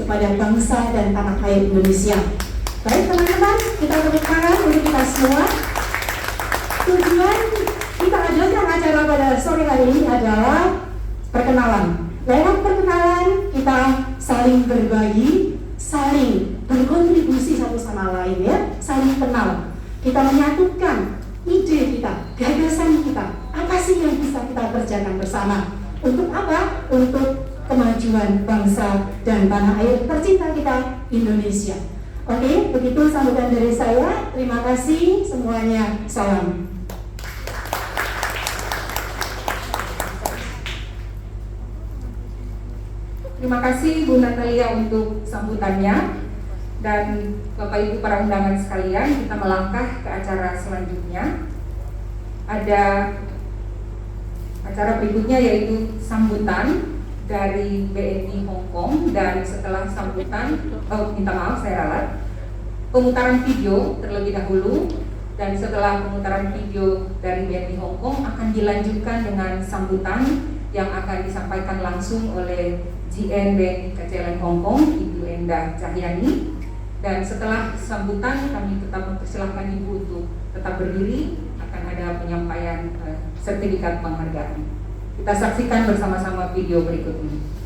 kepada bangsa dan tanah air Indonesia. Baik teman-teman, kita tepuk tangan untuk kita semua. Tujuan kita adakan acara pada sore hari ini adalah perkenalan. Lewat perkenalan kita saling berbagi, saling berkontribusi satu sama lain ya, saling kenal. Kita menyatukan ide kita, gagasan kita. Apa sih yang bisa kita kerjakan bersama? Untuk apa? Untuk kemajuan bangsa dan tanah air tercinta kita, Indonesia. Oke, begitu sambutan dari saya. Terima kasih semuanya. Salam. Terima kasih Bu Natalia untuk sambutannya. Dan Bapak Ibu para undangan sekalian, kita melangkah ke acara selanjutnya. Ada acara berikutnya yaitu sambutan dari BNI Hong Kong, dan setelah sambutan, minta maaf saya ralat, pemutaran video terlebih dahulu, dan setelah pemutaran video dari BNI Hong Kong akan dilanjutkan dengan sambutan yang akan disampaikan langsung oleh GN BNI KCLN Hong Kong, Ibu Endah Cahyani. Dan setelah sambutan kami tetap mempersilahkan Ibu untuk tetap berdiri, akan ada penyampaian sertifikat penghargaan. Kita saksikan bersama-sama video berikut ini.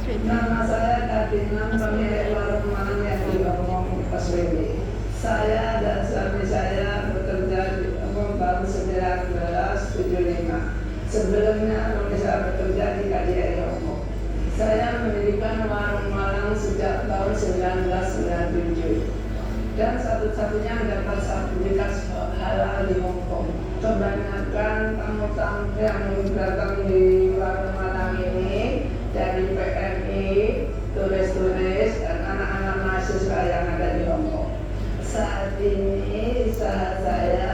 Nama saya Kartina Warmanayati Paswebi. Saya dan suami saya bekerja di tahun 1975. Sebelumnya kami saya bekerja di KJRI Hongkong. Saya mendirikan warung Malang sejak tahun 1997 dan satu-satunya mendapat sertifikat halal halal di Hong Kong. Kebanyakan tamu-tamu yang datang di warung malam ini dari PMI, turis-turis, dan anak-anak mahasiswa yang ada di Hong Kong. Saat ini usaha saya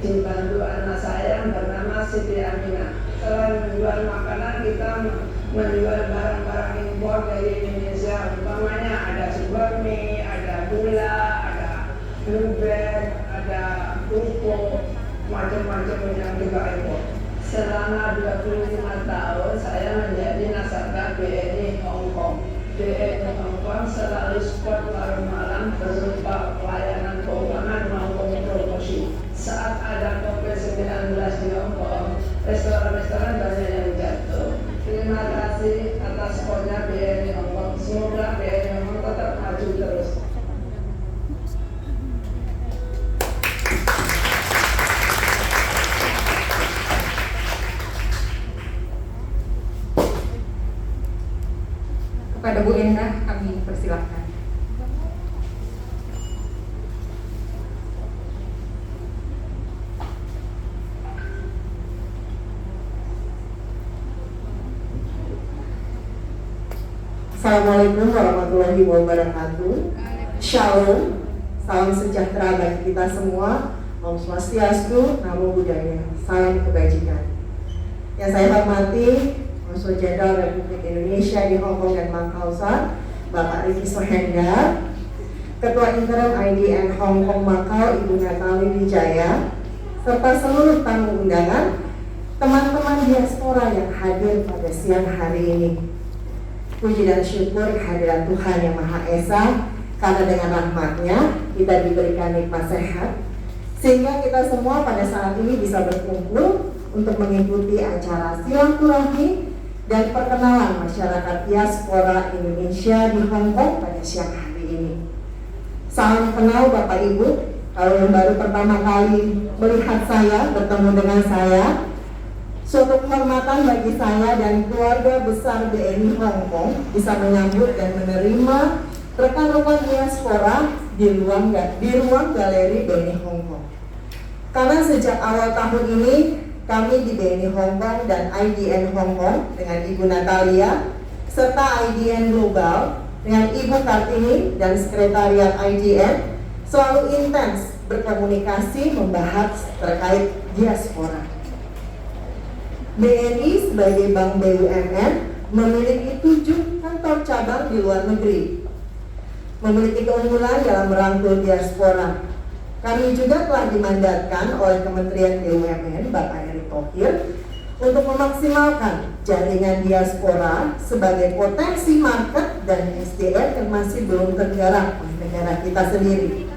dibantu anak saya yang bernama Siti Aminah. Selain menjual makanan, kita menjual barang-barang impor dari Indonesia. Umpamanya ada supermie, ada gula, ada blueberry, ada pupuk, macam-macam yang kita impor. Selama 25 tahun saya menjadi nasabah BNI Hong Kong. BNI Hong Kong selalu support warung malam berupa pelayanan keuangan maupun promosi. Saat ada COVID-19 di Hong Kong, restoran-restoran banyak yang jatuh. Terima kasih atas supportnya BNI Hong Kong. Semoga BNI Hong Kong tetap maju terus. Kepada Bu Endah kami persilahkan. Assalamualaikum warahmatullahi wabarakatuh. Shalom, salam sejahtera bagi kita semua. Om Swastiastu, Namo Buddhaya, salam kebajikan. Yang saya hormati Konsul Jenderal Republik Indonesia di Hong Kong dan Makassar, Bapak Riki Sohendar, Ketua Interim IDN Hong Kong Macau, Ibu Natali Wijaya, serta seluruh tamu undangan, teman-teman diaspora yang hadir pada siang hari ini. Puji dan syukur kehadiran Tuhan Yang Maha Esa, karena dengan rahmat-Nya kita diberikan nikmat sehat, sehingga kita semua pada saat ini bisa berkumpul untuk mengikuti acara silaturahmi dan perkenalan masyarakat diaspora Indonesia di Hong Kong pada siang hari ini. Salam kenal Bapak Ibu. Kalau yang baru pertama kali melihat saya, bertemu dengan saya, suatu kehormatan bagi saya dan keluarga besar BNI Hong Kong bisa menyambut dan menerima rekan-rekan diaspora di ruang galeri BNI Hong Kong. Karena sejak awal tahun ini kami di BNI Hong Kong dan IDN Hong Kong dengan Ibu Natalia serta IDN Global dengan Ibu Kartini dan Sekretariat IDN selalu intens berkomunikasi membahas terkait diaspora. BNI sebagai bank BUMN memiliki 7 kantor cabang di luar negeri, memiliki keunggulan dalam merangkul diaspora. Kami juga telah dimandatkan oleh Kementerian BUMN Bapak Erick Thohir untuk memaksimalkan jaringan diaspora sebagai potensi market dan SDM yang masih belum tergarap oleh negara kita sendiri.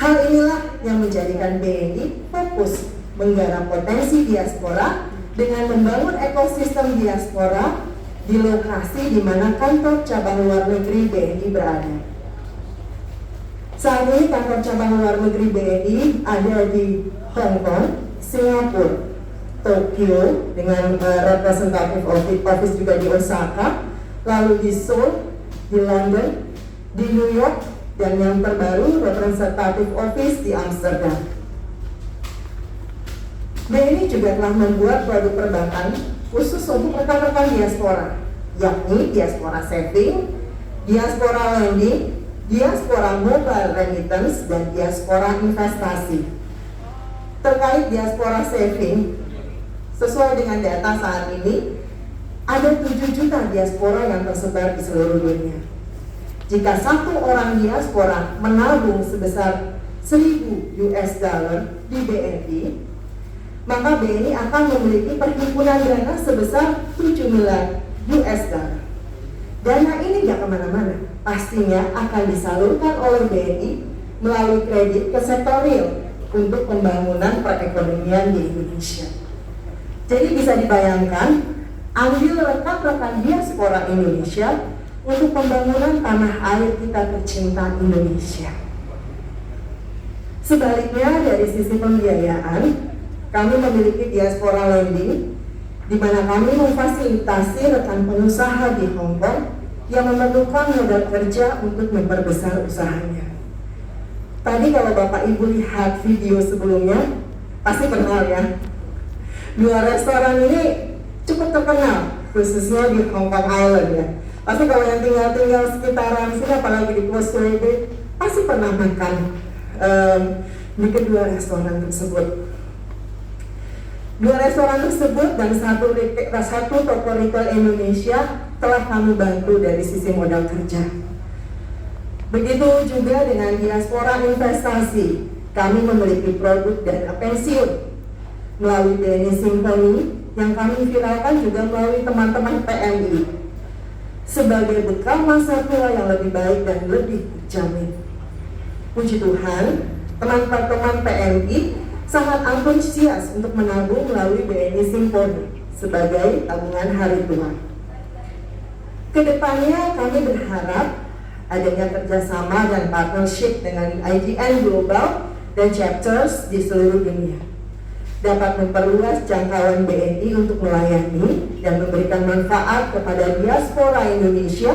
Hal inilah yang menjadikan BNI fokus menggarap potensi diaspora dengan membangun ekosistem diaspora di lokasi di mana kantor cabang luar negeri BNI berada. Saat ini kantor cabang luar negeri BNI ada di Hong Kong, Singapura, Tokyo dengan representative office juga di Osaka, lalu di Seoul, di London, di New York, dan yang terbaru representative office di Amsterdam. BNI juga telah membuat produk perbankan khusus untuk rekan-rekan diaspora, yakni diaspora saving, diaspora lending, diaspora mobile remittance, dan diaspora investasi. Terkait diaspora saving, sesuai dengan data saat ini, ada 7 juta diaspora yang tersebar di seluruh dunia. Jika satu orang diaspora menabung sebesar $1.000 di BNI, maka BNI akan memiliki perhimpunan dana sebesar $7 miliar. Dana ini gak kemana-mana, pastinya akan disalurkan oleh BNI melalui kredit ke sektor real untuk pembangunan perekonomian di Indonesia. Jadi bisa dibayangkan, ambil rekan-rekan diaspora Indonesia untuk pembangunan tanah air kita tercinta Indonesia. Sebaliknya dari sisi pembiayaan, kami memiliki diaspora lending, di mana kami memfasilitasi rekan pengusaha di Hong Kong yang memerlukan modal kerja untuk memperbesar usahanya. Tadi kalau Bapak Ibu lihat video sebelumnya, pasti kenal ya. Dua restoran ini cukup terkenal, khususnya di Hong Kong Island ya. Pasti kalau yang tinggal sekitaran sini, apalagi di Causeway Bay, pasti pernah makan di kedua restoran tersebut. Dua restoran tersebut dan satu toko retail Indonesia telah kami bantu dari sisi modal kerja. Begitu juga dengan diaspora investasi, kami memiliki produk dana pensiun melalui BNI Symphony yang kami viralkan juga melalui teman-teman PMI sebagai bekal masa tua yang lebih baik dan lebih terjamin. Puji Tuhan, teman-teman PMI sangat antusias untuk menabung melalui BNI Symphony sebagai tabungan hari tua. Kedepannya kami berharap adanya kerjasama dan partnership dengan IGN Global dan chapters di seluruh dunia dapat memperluas jangkauan BNI untuk melayani dan memberikan manfaat kepada diaspora Indonesia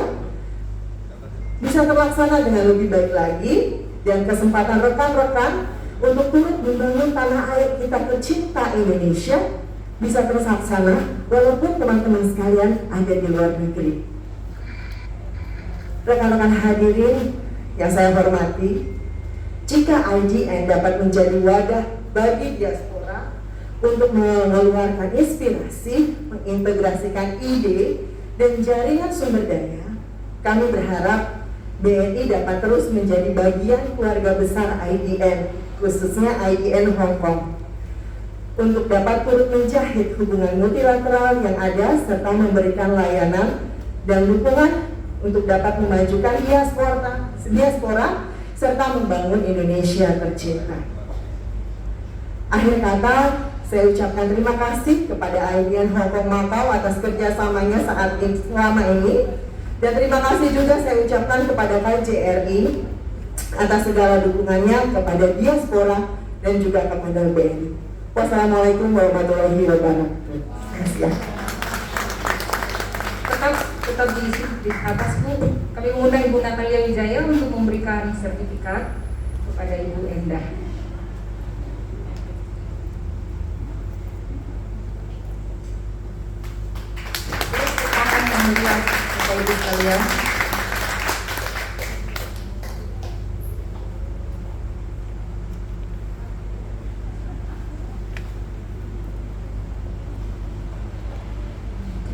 bisa terlaksana dengan lebih baik lagi, dan kesempatan rekan-rekan untuk turut membangun tanah air kita tercinta Indonesia bisa terlaksana walaupun teman-teman sekalian ada di luar negeri. Rekan-rekan hadirin yang saya hormati, jika IGN dapat menjadi wadah bagi diaspora untuk mengeluarkan inspirasi, mengintegrasikan ide dan jaringan sumber daya, kami berharap BNI dapat terus menjadi bagian keluarga besar IGN, khususnya IGN Hong Kong, untuk dapat turut menjahit hubungan multilateral yang ada serta memberikan layanan dan dukungan untuk dapat memajukan diaspora serta membangun Indonesia tercinta. Akhir kata, saya ucapkan terima kasih kepada IGN Hong Kong Macau atas kerjasamanya selama ini, dan terima kasih juga saya ucapkan kepada KJRI atas segala dukungannya kepada diaspora dan juga kepada BNI. Wassalamualaikum warahmatullahi wabarakatuh. Terima kasih ya. Tetap di atas Bu. Kami mengundang Ibu Natalia Wijaya untuk memberikan sertifikat kepada Ibu Endah. Akan membuat Bapak Ibu sekalian.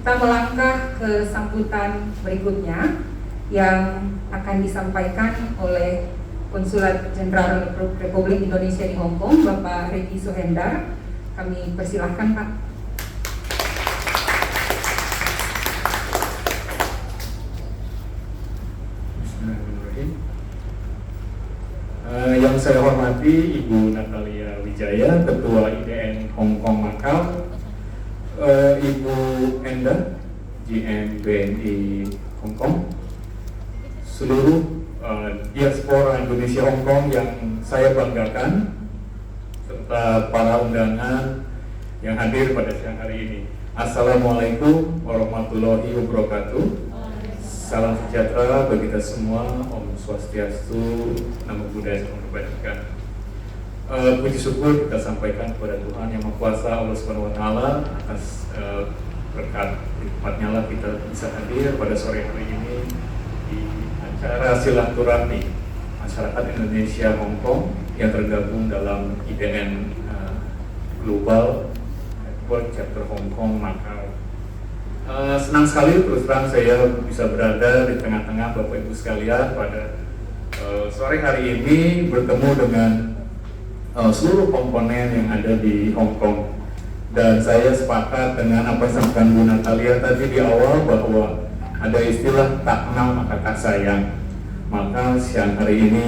Kita melangkah ke sambutan berikutnya yang akan disampaikan oleh Konsulat Jenderal Republik Indonesia di Hong Kong, Bapak Regi Suhendar. Kami persilahkan Pak. Bismillahirrahmanirrahim. Yang saya hormati Ibu Natalia Wijaya, Ketua IDN Hong Kong Macau, Ibu Endah, GM BNI Hong Kong, seluruh diaspora Indonesia Hong Kong yang saya banggakan, serta para undangan yang hadir pada siang hari ini. Assalamualaikum warahmatullahi wabarakatuh. Salam sejahtera bagi kita semua. Om Swastiastu, Namo Buddhaya, Salam Kebajikan. Puji syukur kita sampaikan kepada Tuhan Yang Maha Kuasa, Allah Subhanahu Wa Taala, atas berkat nikmatnya lah kita bisa hadir pada sore hari ini di acara silaturahmi masyarakat Indonesia Hong Kong yang tergabung dalam IDN Global World Chapter Hong Kong Macau. Senang sekali terus terang saya bisa berada di tengah-tengah Bapak Ibu sekalian pada sore hari ini, bertemu dengan seluruh komponen yang ada di Hong Kong. Dan saya sepakat dengan apa yang disampaikan Bu Natalia tadi di awal, bahwa ada istilah tak kenal maka tak sayang. Maka siang hari ini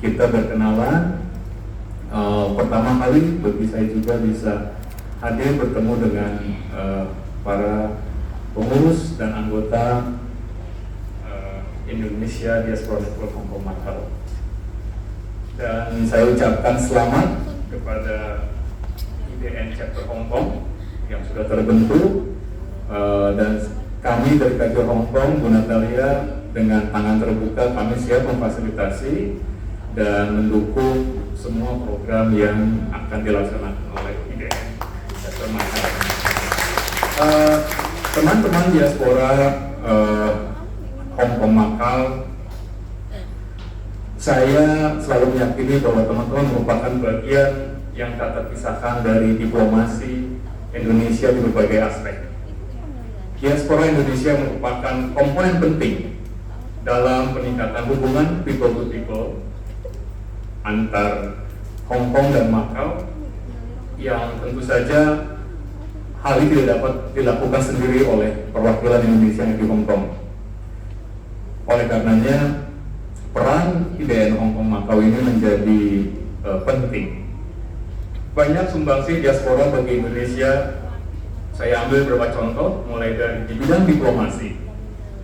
kita berkenalan. Pertama kali bagi saya juga bisa hadir bertemu dengan para pengurus dan anggota Indonesia Diaspora Network Hong Kong Macau. Dan saya ucapkan selamat kepada IDN Chapter Hong Kong yang sudah terbentuk, dan kami dari KJ Hong Kong, Bu Natalia, dengan tangan terbuka kami siap memfasilitasi dan mendukung semua program yang akan dilaksanakan oleh IDN Sektor Makau. Teman-teman diaspora Hong Kong Makau, saya selalu meyakini bahwa teman-teman merupakan bagian yang tak terpisahkan dari diplomasi Indonesia di berbagai aspek. Diaspora Indonesia merupakan komponen penting dalam peningkatan hubungan people to people antar Hong Kong dan Makau, yang tentu saja hal ini tidak dapat dilakukan sendiri oleh perwakilan Indonesia yang di Hong Kong. Oleh karenanya, peran IDN Hong Kong Makau ini menjadi penting. Banyak sumbangsi diaspora bagi Indonesia. Saya ambil beberapa contoh, mulai dari di bidang diplomasi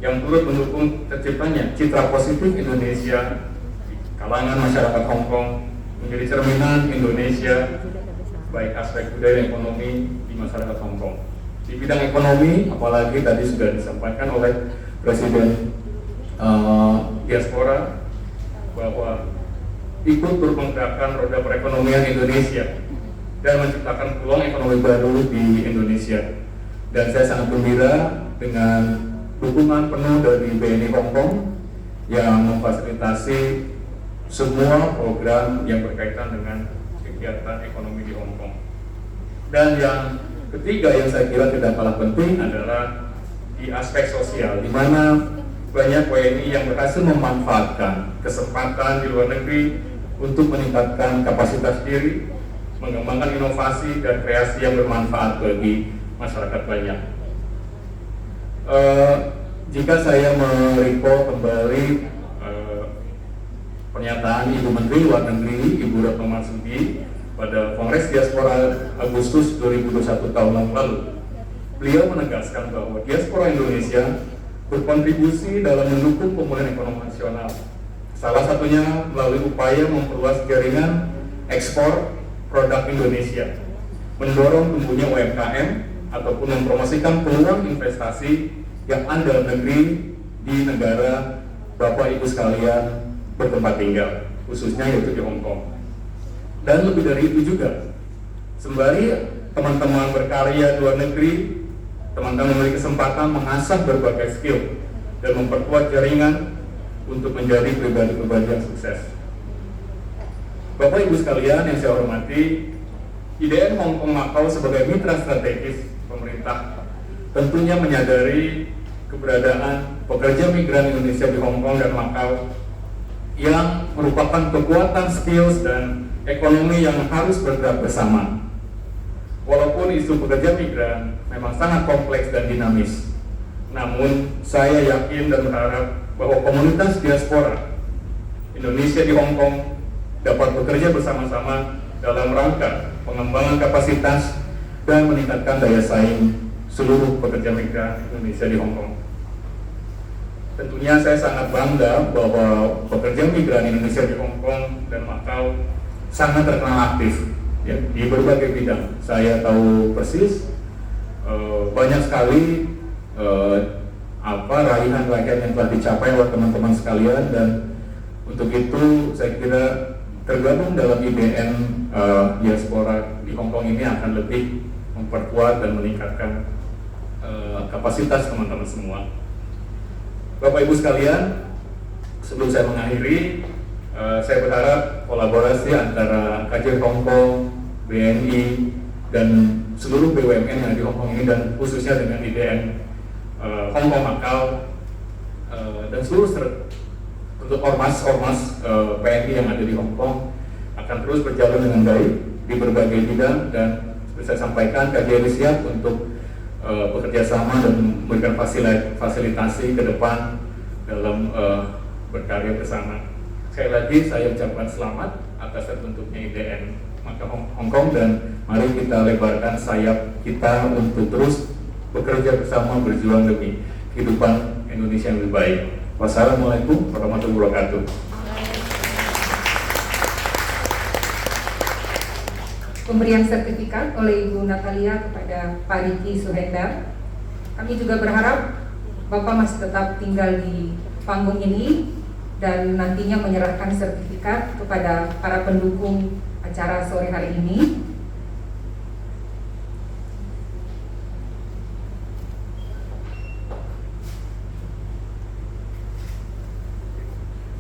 yang turut mendukung terciptanya citra positif Indonesia di kalangan masyarakat Hong Kong, menjadi cerminan Indonesia baik aspek budaya dan ekonomi di masyarakat Hong Kong. Di bidang ekonomi, apalagi tadi sudah disampaikan oleh Presiden diaspora bahwa ikut turut menggerakkan roda perekonomian Indonesia dan menciptakan peluang ekonomi baru di Indonesia. Dan saya sangat gembira dengan dukungan penuh dari BNI Hong Kong yang memfasilitasi semua program yang berkaitan dengan kegiatan ekonomi di Hong Kong. Dan yang ketiga yang saya kira tidak kalah penting adalah di aspek sosial, di mana banyak WNI yang berhasil memanfaatkan kesempatan di luar negeri untuk meningkatkan kapasitas diri, mengembangkan inovasi dan kreasi yang bermanfaat bagi masyarakat banyak. Jika saya merecall kembali pernyataan Ibu Menteri Luar Negeri, Ibu Retno Marsudi pada Kongres Diaspora Agustus 2021 tahun lalu, beliau menegaskan bahwa diaspora Indonesia berkontribusi dalam mendukung pemulihan ekonomi nasional. Salah satunya melalui upaya memperluas jaringan ekspor produk Indonesia, mendorong tumbuhnya UMKM ataupun mempromosikan peluang investasi yang ada dalam negeri di negara Bapak Ibu sekalian bertempat tinggal, khususnya yaitu di Hong Kong. Dan lebih dari itu juga, sembari teman-teman berkarya di luar negeri, teman-teman memiliki kesempatan mengasah berbagai skill dan memperkuat jaringan untuk menjadi pribadi-pribadi yang sukses. Bapak Ibu sekalian yang saya hormati, IDN Hong Kong Makau sebagai mitra strategis pemerintah tentunya menyadari keberadaan pekerja migran Indonesia di Hong Kong dan Makau yang merupakan kekuatan skills dan ekonomi yang harus bergerak bersama. Walaupun isu pekerja migran memang sangat kompleks dan dinamis, namun saya yakin dan berharap bahwa komunitas diaspora Indonesia di Hong Kong dapat bekerja bersama-sama dalam rangka pengembangan kapasitas dan meningkatkan daya saing seluruh pekerja migran Indonesia di Hong Kong. Tentunya saya sangat bangga bahwa pekerja migran Indonesia di Hong Kong dan Makau sangat terkenal aktif ya, di berbagai bidang. Saya tahu persis banyak sekali raihan-raihan yang telah dicapai oleh teman-teman sekalian, dan untuk itu saya kira tergabung dalam IDN diaspora di Hong Kong ini akan lebih memperkuat dan meningkatkan kapasitas teman-teman semua. Bapak Ibu sekalian, sebelum saya mengakhiri, saya berharap kolaborasi antara KJRI Hong Kong, BNI, dan seluruh BUMN yang ada di Hong Kong ini, dan khususnya dengan IDN Hong Kong Makau, dan seluruh untuk ormas-ormas PNI yang ada di Hong Kong akan terus berjalan dengan baik di berbagai bidang, dan seperti saya sampaikan, KJRI siap untuk bekerja sama dan memberikan fasilitasi ke depan dalam berkarya bersama. Sekali lagi saya ucapkan selamat atas terbentuknya IDN Makau Hong Kong, dan mari kita lebarkan sayap kita untuk terus bekerja bersama, berjuang demi kehidupan Indonesia yang lebih baik. Wassalamualaikum warahmatullahi wabarakatuh. Pemberian sertifikat oleh Ibu Natalia kepada Pak Riki Suhendar. Kami juga berharap Bapak masih tetap tinggal di panggung ini dan nantinya menyerahkan sertifikat kepada para pendukung acara sore hari ini.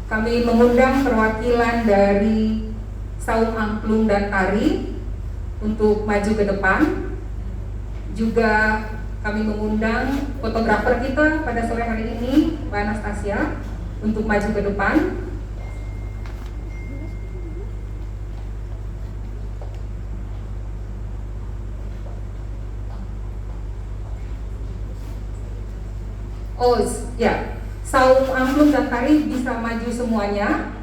Kami mengundang perwakilan dari Saung Angklung dan Tari untuk maju ke depan. Juga kami mengundang fotografer kita pada sore hari ini, Mbak Anastasia, untuk maju ke depan. Oh ya, Saung Angklung dan Tari bisa maju semuanya.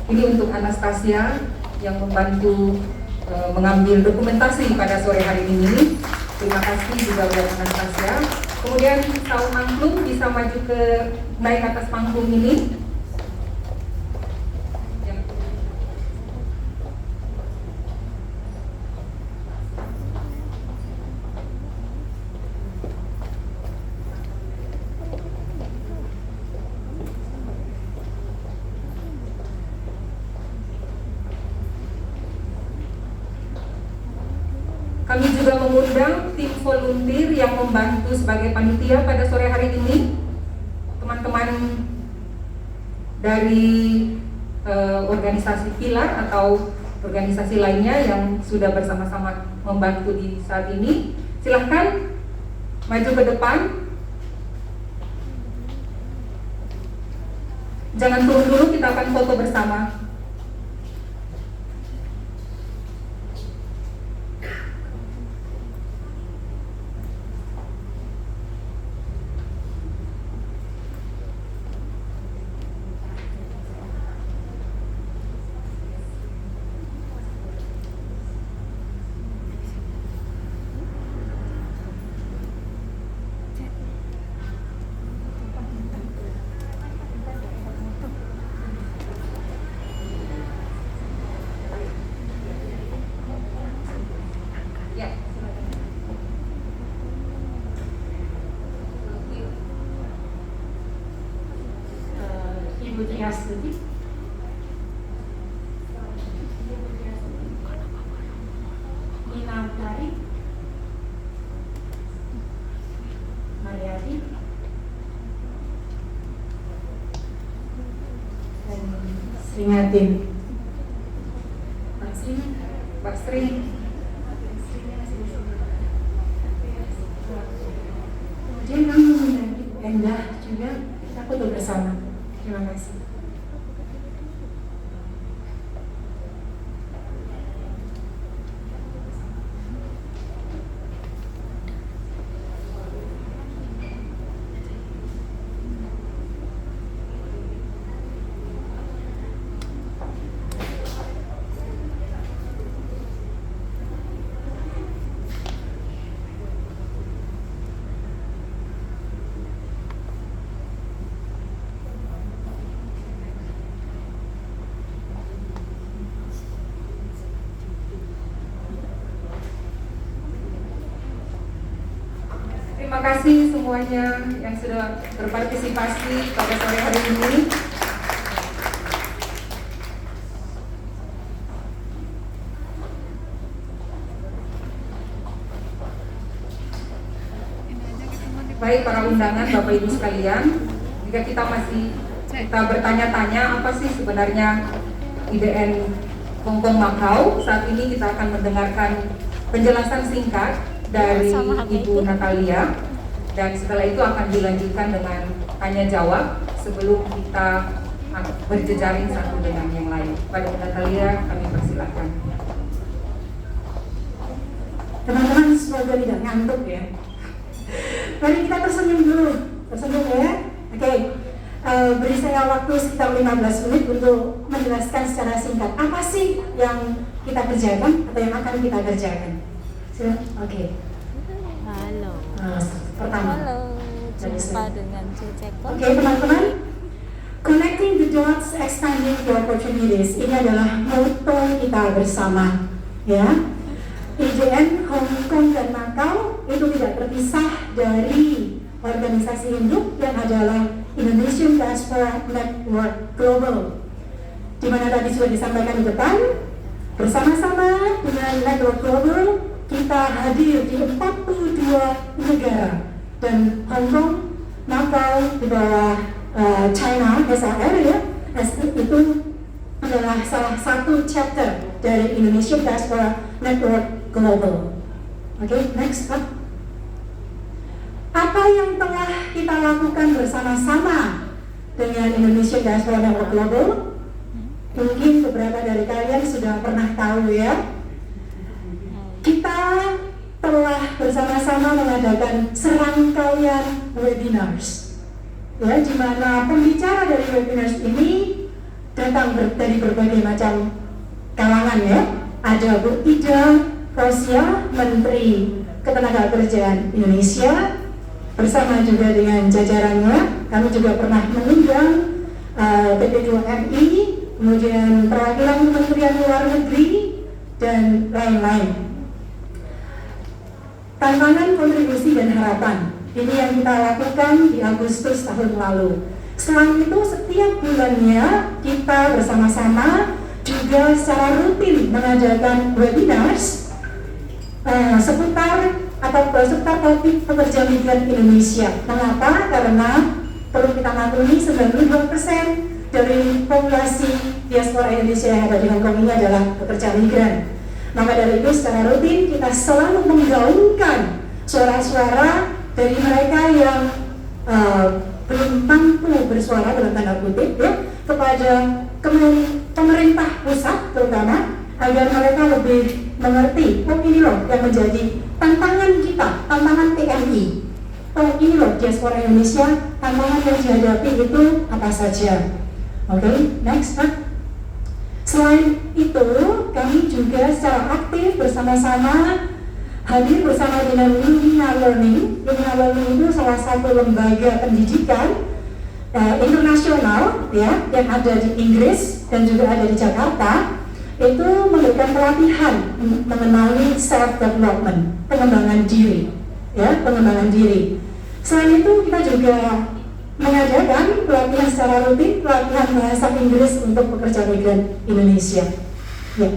Ini untuk Anastasia yang membantu mengambil dokumentasi pada sore hari ini. Terima kasih juga buat Anastasia. Kemudian Saung Angklung bisa maju ke naik atas panggung ini. Kami juga mengundang tim volunteer yang membantu sebagai panitia pada sore hari ini. Teman-teman dari organisasi Pilar atau organisasi lainnya yang sudah bersama-sama membantu di saat ini, silahkan maju ke depan. Jangan turun dulu, kita akan foto bersama. Ibu Triastuti, Nina Utari, Mariati, dan Sringatin. Pak Sri. Kemudian kami mengundang Endah juga, kita foto bersama. Terima kasih. Terima kasih semuanya yang sudah berpartisipasi pada sore hari ini. Baik para undangan, Bapak Ibu sekalian, jika kita bertanya-tanya apa sih sebenarnya IDN Hongkong Macau, saat ini kita akan mendengarkan penjelasan singkat dari Ibu Natalia, dan setelah itu akan dilanjutkan dengan tanya jawab sebelum kita berjejaring satu dengan yang lain. Pada Ibu Natalia kami persilakan. Teman-teman semoga tidak ngantuk ya. Mari kita tersenyum dulu, tersenyum ya. Oke, beri saya waktu sekitar 15 menit untuk menjelaskan secara singkat apa sih yang kita kerjakan atau yang akan kita kerjakan. Oke. Halo. Pertama. Halo. Jumpa dengan Ceceko. Oke teman-teman, Connecting the dots, expanding the opportunities. Ini adalah motto kita bersama, ya. IDN Hong Kong dan Macau itu tidak terpisah dari organisasi induk yang adalah Indonesian Diaspora Network Global, di mana tadi sudah disampaikan di depan. Bersama-sama dengan Network Global, kita hadir di 42 negara, dan Hong Kong, Macau di bawah China SAR, ya, itu adalah salah satu chapter dari Indonesian Diaspora Network Global. Oke, next up. Apa yang telah kita lakukan bersama-sama dengan Indonesian Diaspora Network Global? Mungkin beberapa dari kalian sudah pernah tahu, ya. Kita telah bersama-sama mengadakan serangkaian webinars, ya, di mana pembicara dari webinars ini datang dari berbagai macam kalangan, ya. Ada Bu Ida Rosia, Menteri Ketenagakerjaan Indonesia, bersama juga dengan jajarannya. Kami juga pernah mengundang PP2MI, kemudian perwakilan Kementerian Luar Negeri, dan lain-lain. Tantangan, kontribusi, dan harapan. Ini yang kita lakukan di Agustus tahun lalu. Selain itu, setiap bulannya kita bersama-sama juga secara rutin mengadakan webinars seputar topik pekerja migran Indonesia. Mengapa? Karena perlu kita maklumi 92% dari populasi diaspora Indonesia yang ada di Hong Kong ini adalah pekerja migran. Maka dari itu secara rutin kita selalu menggaungkan suara-suara dari mereka yang belum mampu bersuara dalam tanda kutip, ya, kepada pemerintah pusat terutama, agar mereka lebih mengerti, oh ini loh yang menjadi tantangan kita, tantangan TNI. Oh ini loh diaspora Indonesia, tantangan yang dihadapi itu apa saja. Oke, next. Selain itu, kami juga secara aktif bersama-sama hadir bersama dengan Lumina Learning. Lumina Learning itu salah satu lembaga pendidikan internasional, ya, yang ada di Inggris dan juga ada di Jakarta. Itu memberikan pelatihan mengenai self development, pengembangan diri, ya, pengembangan diri. Selain itu kita juga mengadakan pelatihan secara rutin, pelatihan bahasa Inggris untuk pekerja migran Indonesia, ya.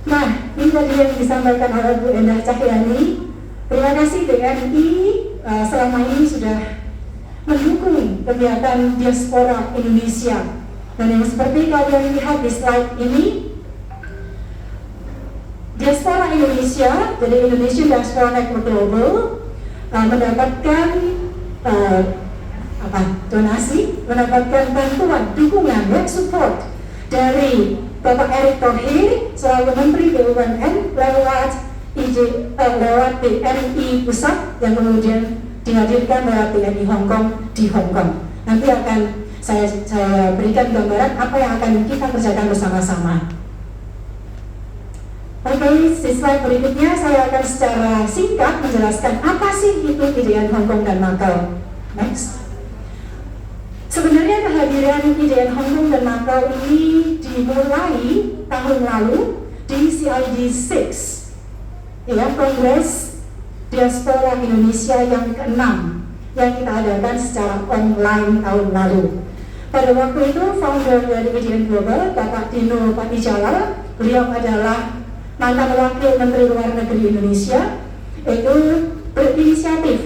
Nah, ini tadi yang disampaikan oleh Bu Endah Cahyani. Terima kasih DNI selama ini sudah mendukung kegiatan diaspora Indonesia. Dan yang seperti kalian lihat di slide ini, diaspora Indonesia dari Indonesian Diaspora Network Global mendapatkan donasi, mendapatkan bantuan, dukungan, support dari Bapak Erick Thohir selaku Menteri BUMN lewat BNI Pusat yang kemudian dihadirkan lewat BNI Hong Kong di Hong Kong. Nanti akan saya berikan gambaran apa yang akan kita kerjakan bersama-sama. Oke, di slide berikutnya saya akan secara singkat menjelaskan apa sih itu IDN Hong Kong dan Macau. Next. Sebenarnya kehadiran IDN Hong Kong dan Macau ini dimulai tahun lalu di CID 6, ya, Kongres Diaspora Indonesia yang ke-6 yang kita adakan secara online tahun lalu. Pada waktu itu founder dari IDN Global, Bapak Dino Patijalal, beliau adalah mantan wakil Menteri Luar Negeri Indonesia, itu berinisiatif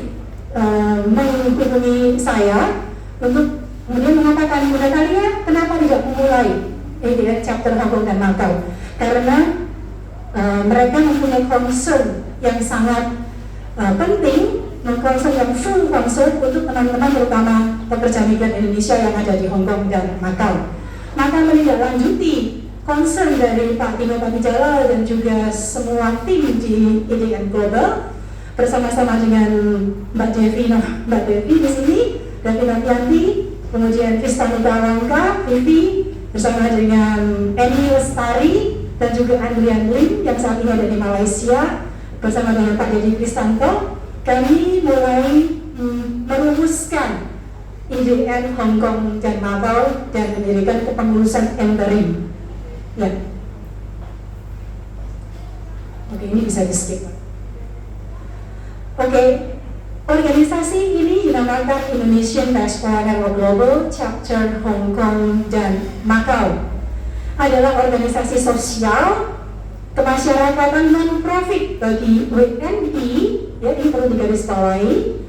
menghubungi saya untuk kemudian mengatakan, Bu Natalia, kenapa tidak memulai IDN chapter Hong Kong dan Macau? Karena mereka mempunyai concern yang sangat penting, concern yang full concern untuk teman-teman terutama pekerja migran Indonesia yang ada di Hong Kong dan Macau. Maka menindaklanjuti concern dari Pak Dino Patijalal dan juga semua tim di IDN Global bersama-sama dengan Mbak Devi di sini, dan Yanti, kemudian Kristanuta Langka, Vivi, bersama dengan Eni Lestari dan juga Andrian Lim yang saat ini ada di Malaysia, bersama dengan Pak Dedi Kristanto. Kami mulai merumuskan IDN Hong Kong dan Macau dan mendirikan kepengurusan interim. Ya. Oke, ini bisa di skip. Oke, organisasi ini dinamakan Indonesian Diaspora Network Global Chapter Hong Kong dan Macau. Adalah organisasi sosial kemasyarakatan non-profit bagi WNI, ya ini perlu digarisbawahi.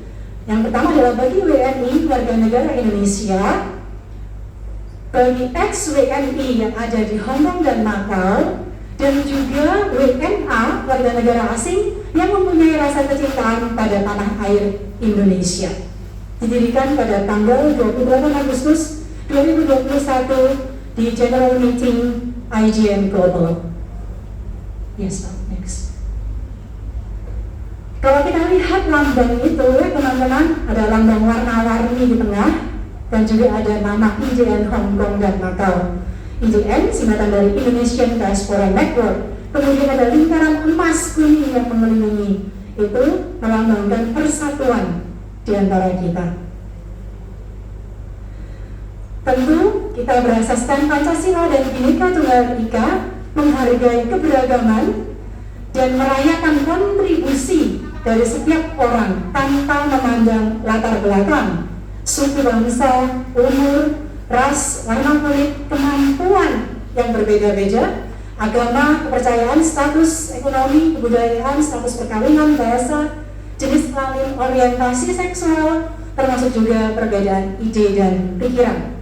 Yang pertama adalah bagi WNI warga negara Indonesia, bagi ex-WNI yang ada di Hong Kong dan Macau, dan juga WNA warga negara asing yang mempunyai rasa kecintaan pada tanah air Indonesia. Didirikan pada tanggal 28 Agustus 2021 di General Meeting IGN Global. Yes, next. Kalau kita lihat lambang itu, teman-teman, ada lambang warna-warni di tengah dan juga ada nama IDN Hong Kong dan Macau. IDN singkatan dari Indonesian Diaspora Network. Kemudian ada lingkaran emas kuning yang mengelilingi. Itu melambangkan persatuan di antara kita. Tentu kita berasaskan Pancasila dan Bhinneka Tunggal Ika, menghargai keberagaman dan merayakan kontribusi dari setiap orang tanpa memandang latar belakang, suku bangsa, umur, ras, warna kulit, kemampuan yang berbeda-beda, agama, kepercayaan, status ekonomi, kebudayaan, status perkawinan, bahasa, jenis kelamin, orientasi seksual, termasuk juga perbedaan ide dan pikiran.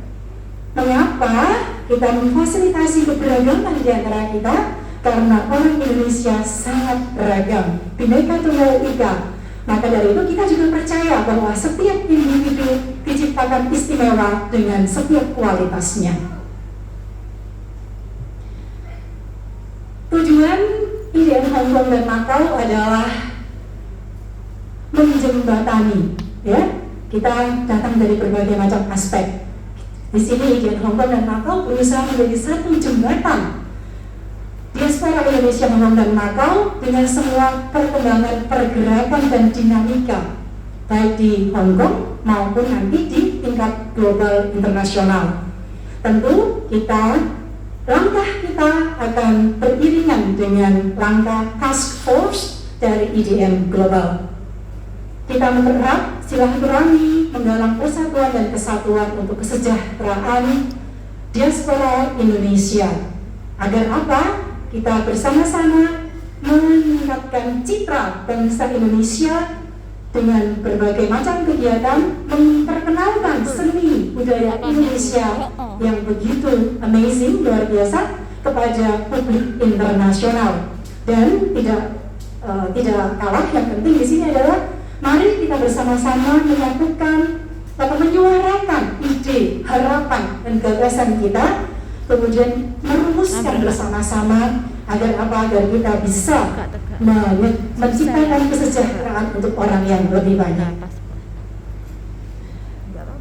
Mengapa kita memfasilitasi keberagaman di antara kita? Karena orang Indonesia sangat beragam, Bhinneka Tunggal Ika. Maka dari itu kita juga percaya bahwa setiap individu diciptakan istimewa dengan setiap kualitasnya. Tujuan IDN Hong Kong dan Macau adalah menjembatani, ya. Kita datang dari berbagai macam aspek. Di sini IDN Hong Kong dan Macau berusaha menjadi satu jembatan diaspora Indonesia Hong Kong dan Macau dengan semua perkembangan pergerakan dan dinamika baik di Hong Kong maupun nanti di tingkat global internasional. Tentu langkah kita akan beriringan dengan langkah task force dari IDN Global. Kita menerap silaturahmi, menggalang persatuan dan kesatuan untuk kesejahteraan diaspora Indonesia. Agar apa? Kita bersama-sama meningkatkan citra bangsa Indonesia dengan berbagai macam kegiatan, memperkenalkan seni budaya Indonesia yang begitu amazing, luar biasa kepada publik internasional. Dan tidak kalah, yang penting di sini adalah mari kita bersama-sama menyatukan atau menyuarakan ide, harapan, dan gagasan kita, kemudian merumuskan bersama-sama agar apa? Agar kita bisa menciptakan kesejahteraan untuk orang yang lebih banyak.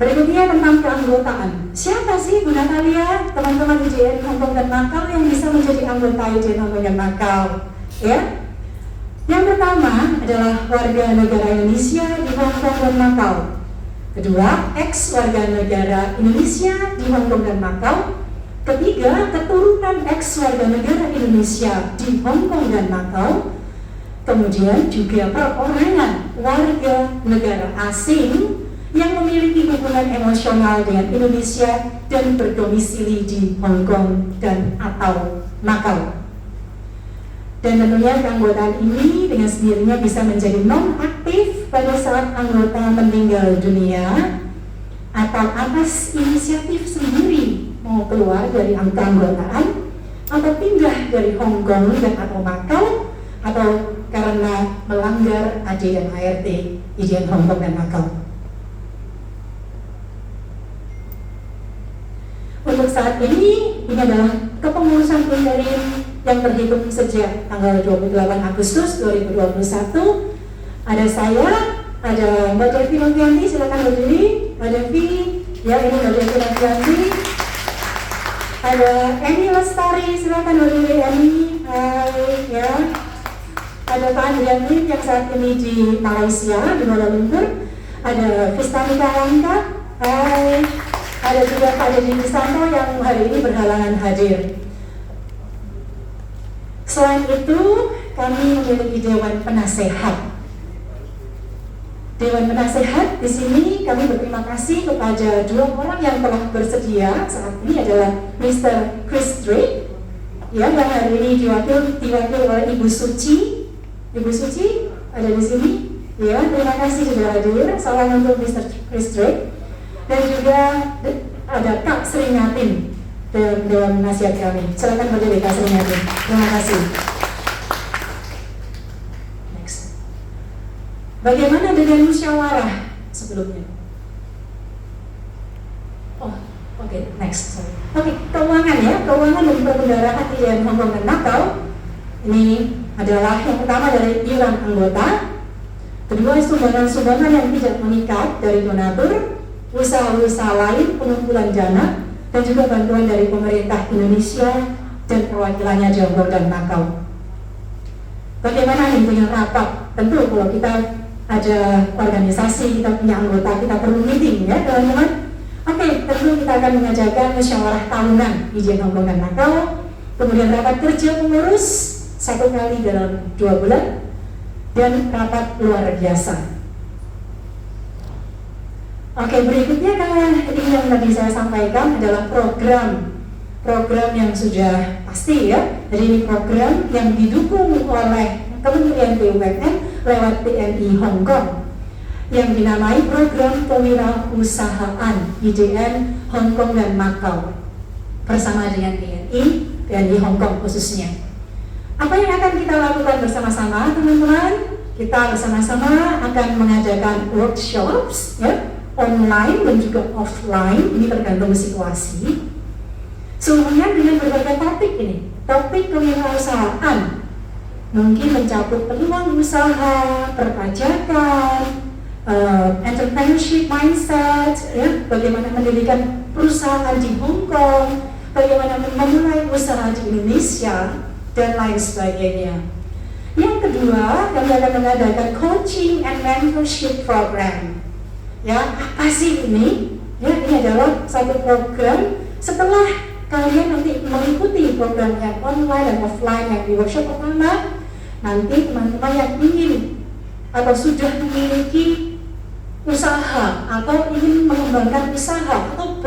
Berikutnya tentang keanggotaan. Siapa sih Bu Natalia, teman-teman IDN Hong Kong dan Macau yang bisa menjadi anggota IDN Hong Kong dan Macau? Ya, yang pertama adalah warga negara Indonesia di Hong Kong dan Macau. Kedua, ex warga negara Indonesia di Hong Kong dan Macau. Ketiga, keturunan ex warga negara Indonesia di Hong Kong dan Macau. Kemudian juga perorangan warga negara asing yang memiliki hubungan emosional dengan Indonesia dan berdomisili di Hong Kong dan atau Macau. Dan tentunya keanggotaan ini dengan sendirinya bisa menjadi non-aktif pada saat anggota meninggal dunia atau atas inisiatif sendiri mau keluar dari keanggotaan atau pindah dari Hong Kong dan atau Macau atau karena melanggar AD dan ART IDN Hong Kong dan Macau. Untuk saat ini adalah kepengurusan interim yang terhitung sejak tanggal 28 Agustus 2021. Ada saya, ada Mbak Devi Novianti, silakan berdiri. Mbak Devi, ya ini Mbak Devi Novianti. Ada Eni Lestari, silakan berdiri Eni. Hai, ya. Ada Pak Andrian Lim yang saat ini di Malaysia, di Kuala Lumpur. Ada Vistanika Langka, Hai, ada juga Pak Deddy Kristanto yang hari ini berhalangan hadir. Selain itu, kami memiliki Dewan Penasehat. Dewan Penasehat di sini kami berterima kasih kepada dua orang yang telah bersedia. Saat ini adalah Mr. Chris Drake, ya, yang hari ini diwakil oleh Ibu Suci. Ibu Suci ada di sini, ya. Terima kasih sudah hadir. Salam untuk Mr. Chris Drake. Dan juga ada Kak Seringatin dalam nasihat kami. Silakan berdiri Kak Seringatin. Terima kasih. Bagaimana dengan musyawarah sebelumnya? Oh, oke, next. Oke, keuangan ya, keuangan dan perbendaharaan IDN Hongkong dan Macau. Ini adalah yang pertama dari iuran anggota, kedua sumbangan-sumbangan yang tidak mengikat dari donatur, usaha-usaha lain pengumpulan dana, dan juga bantuan dari pemerintah Indonesia dan perwakilannya di Hongkong dan Macau. Bagaimana dengan rapat? Tentu kalau kita ada organisasi, kita punya anggota, kita perlu meeting ya teman-teman. Oke, tentu kita akan mengadakan musyawarah tahunan IDN Hongkong dan Macau, kemudian rapat kerja pengurus 1 kali dalam 2 bulan, dan rapat luar biasa. Oke, berikutnya ini yang tadi saya sampaikan adalah program yang sudah pasti ya. Jadi ini program yang didukung oleh Kementerian BUMN lewat TNI Hong Kong yang dinamai Program Kewirausahaan IDN Hong Kong dan Macau bersama dengan TNI Hong Kong khususnya. Apa yang akan kita lakukan bersama-sama teman-teman? Kita bersama-sama akan mengadakan workshops ya, online dan juga offline, ini tergantung situasi. Sehubungan dengan berbagai topik ini, topik kewirausahaan, mungkin mencakup peluang usaha, perpajakan, entrepreneurship mindset, ya, bagaimana mendirikan perusahaan di Hong Kong, bagaimana memulai usaha di Indonesia, dan lain sebagainya. Yang kedua, kami akan mengadakan coaching and mentorship program. Ya, apa sih ini? Ya, ini adalah satu program setelah kalian nanti mengikuti program yang online dan offline yang di workshop pertama, nanti teman-teman yang ingin atau sudah memiliki usaha atau ingin mengembangkan usaha atau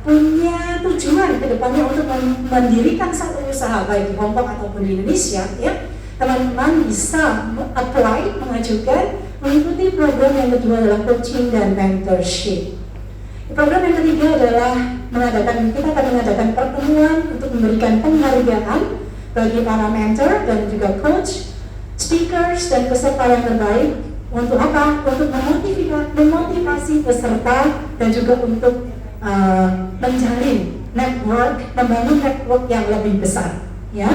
punya tujuan ke depannya untuk mendirikan satu usaha baik di Hong Kong ataupun di Indonesia, ya, teman-teman bisa apply, mengajukan, mengikuti program yang kedua adalah coaching dan mentorship. Program yang ketiga adalah kita akan mengadakan pertemuan untuk memberikan penghargaan bagi para mentor dan juga coach, speakers dan peserta yang terbaik. Untuk apa? Untuk memotivasi peserta dan juga untuk menjalin network, membangun network yang lebih besar. Ya.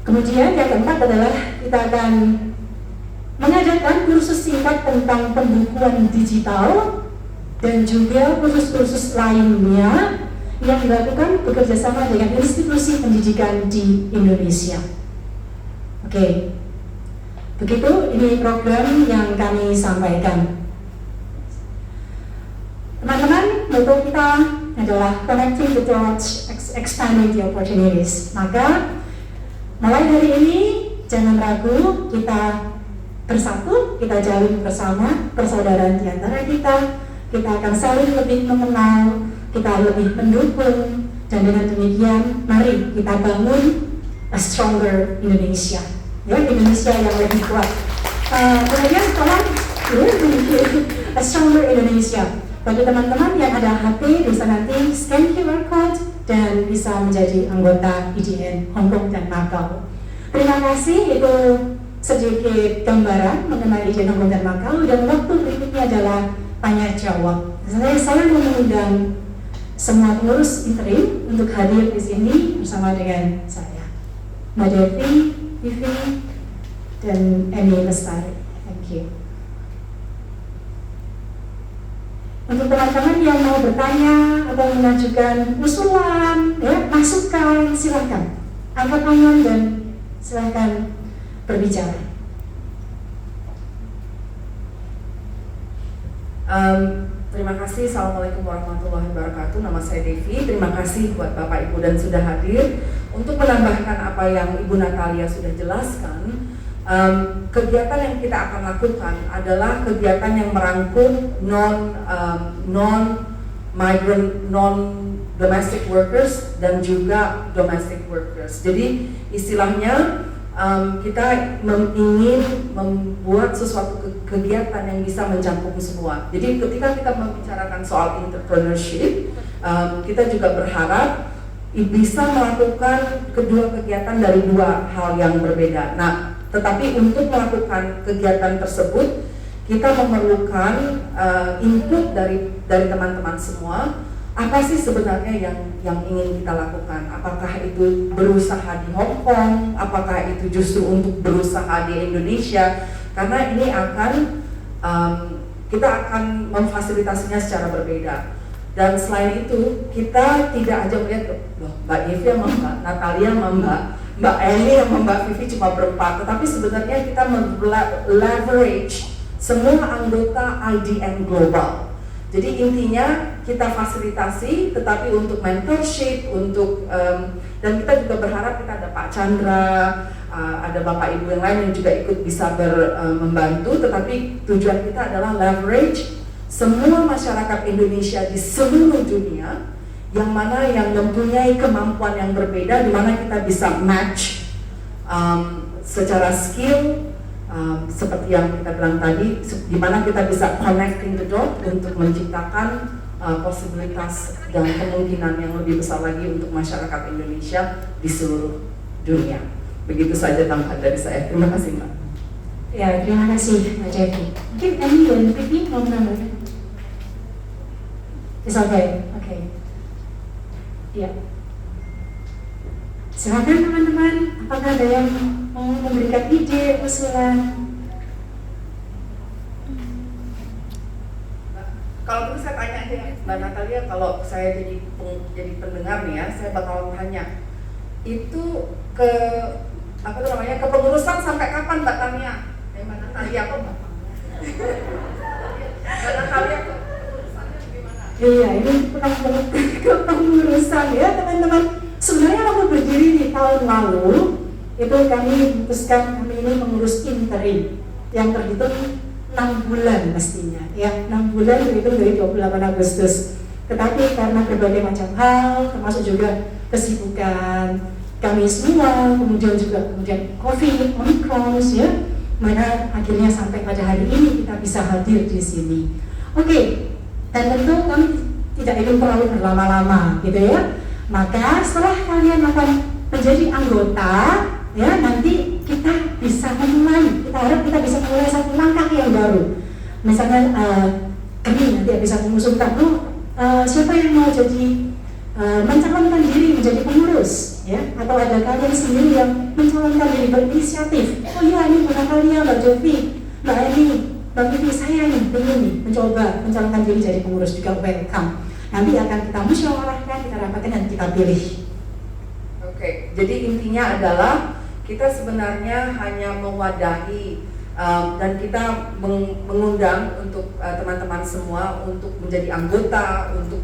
Kemudian yang keempat adalah kita akan mengadakan kursus singkat tentang pembukuan digital dan juga kursus-kursus lainnya yang dilakukan bekerjasama dengan institusi pendidikan di Indonesia. Oke, begitu ini program yang kami sampaikan. Teman-teman, motto kita adalah connecting the dots, expanding the opportunities. Maka mulai hari ini jangan ragu, kita bersatu, kita jalin bersama persaudaraan di antara kita. Kita akan saling lebih mengenal, kita lebih mendukung, dan dengan demikian mari kita bangun a stronger Indonesia, ya, Indonesia yang lebih kuat. Kemudian setelah a stronger Indonesia, bagi teman-teman yang ada HP bisa nanti scan QR code dan bisa menjadi anggota IDN Hong Kong dan Macau. Terima kasih, itu sedikit gambaran mengenai IDN Hong Kong dan Macau, dan waktu berikutnya adalah tanya jawab. Saya mau mengundang semua pengurus interim untuk hadir di sini bersama dengan saya, Mbak Devi, Vivi, dan Emi Lestari. Thank you. Untuk teman-teman yang mau bertanya atau mengajukan usulan, ya, masukan, silakan angkat tangan dan silakan berbicara. Terima kasih. Assalamualaikum warahmatullahi wabarakatuh. Nama saya Devi. Terima kasih buat Bapak Ibu dan sudah hadir. Untuk menambahkan apa yang Ibu Natalia sudah jelaskan, kegiatan yang kita akan lakukan adalah kegiatan yang merangkum non-migrant, non-domestic workers dan juga domestic workers. Jadi istilahnya kita ingin membuat sesuatu kegiatan yang bisa mencakup semua. Jadi ketika kita membicarakan soal entrepreneurship, kita juga berharap bisa melakukan kedua kegiatan dari dua hal yang berbeda. Nah, tetapi untuk melakukan kegiatan tersebut, kita memerlukan input dari teman-teman semua. Apa sih sebenarnya yang ingin kita lakukan? Apakah itu berusaha di Hong Kong? Apakah itu justru untuk berusaha di Indonesia? Karena ini kita akan memfasilitasinya secara berbeda. Dan selain itu, kita tidak aja melihat Mbak Devi sama Mbak Natalia sama Mbak Eni sama Mbak Vivi cuma berempat, tetapi sebenarnya kita leverage semua anggota IDN Global. Jadi intinya kita fasilitasi, tetapi untuk mentorship, dan kita juga berharap kita ada Pak Chandra, ada Bapak Ibu yang lain yang juga ikut bisa membantu. Tetapi tujuan kita adalah leverage semua masyarakat Indonesia di seluruh dunia, yang mana yang mempunyai kemampuan yang berbeda, di mana kita bisa match secara skill. Seperti yang kita bilang tadi, di mana kita bisa connecting the dot untuk menciptakan posibilitas dan kemungkinan yang lebih besar lagi untuk masyarakat Indonesia di seluruh dunia. Begitu saja tambahan dari saya. Terima kasih, Mbak. Ya, terima kasih Mbak Devi. Mungkin Eni dan Vivi mau menambahkan? It's okay. Oke. Ya. Silakan teman-teman, apakah ada yang mau memberikan ide, usulan? Kalau perlu saya tanya aja ya, Mbak Natalia, kalau saya jadi pendengar nih ya, saya bakal tanya, itu kepengurusan sampai kapan Mbak Tania? Mbak Natalia apa Mbak? Mbak Natalia kepengurusannya gimana? Iya, ini kepengurusan ya teman-teman. Sebenarnya waktu berdiri di tahun lalu, itu kami memutuskan kami ini mengurus interim yang terhitung 6 bulan mestinya, ya 6 bulan terhitung dari 28 Agustus. Tetapi karena berbagai macam hal, termasuk juga kesibukan kami semua, kemudian COVID, Omicron, ya, maka akhirnya sampai pada hari ini kita bisa hadir di sini. Oke, dan tentu kami tidak ingin terlalu berlama-lama, gitu ya. Maka setelah kalian akan menjadi anggota, ya nanti kita bisa memulai. Kita harap kita bisa memulai satu langkah yang baru. Misalnya kami nanti bisa mengusulkan, siapa yang mau jadi mencalonkan diri menjadi pengurus, ya? Atau ada kalian sendiri yang mencalonkan diri berinisiatif. Oh iya, ini bukan kalian, Mbak Devi, Mbak Eni, Mbak Vivi, saya nih ingin nih mencoba mencalonkan diri jadi pengurus, juga welcome. Nanti akan kita musyawarahkan, kita rapatkan dan kita pilih. Oke, jadi intinya adalah kita sebenarnya hanya mewadahi dan kita mengundang untuk teman-teman semua untuk menjadi anggota, untuk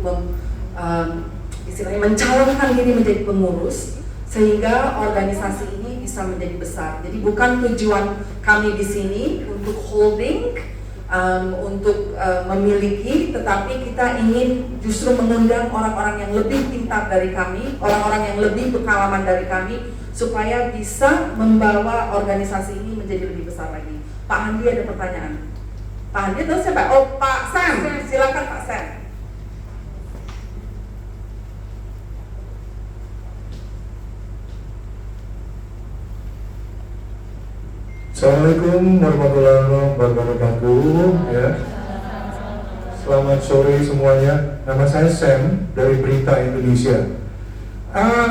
istilahnya mencalonkan diri menjadi pengurus, sehingga organisasi ini bisa menjadi besar. Jadi bukan tujuan kami di sini untuk holding, untuk memiliki, tetapi kita ingin justru mengundang orang-orang yang lebih pintar dari kami, orang-orang yang lebih berpengalaman dari kami, supaya bisa membawa organisasi ini menjadi lebih besar lagi. Pak Handi ada pertanyaan. Pak Handi itu siapa? Oh, Pak Sam. Silakan Pak Sam. Assalamualaikum warahmatullahi wabarakatuh. Ya. Selamat sore semuanya. Nama saya Sam dari Berita Indonesia.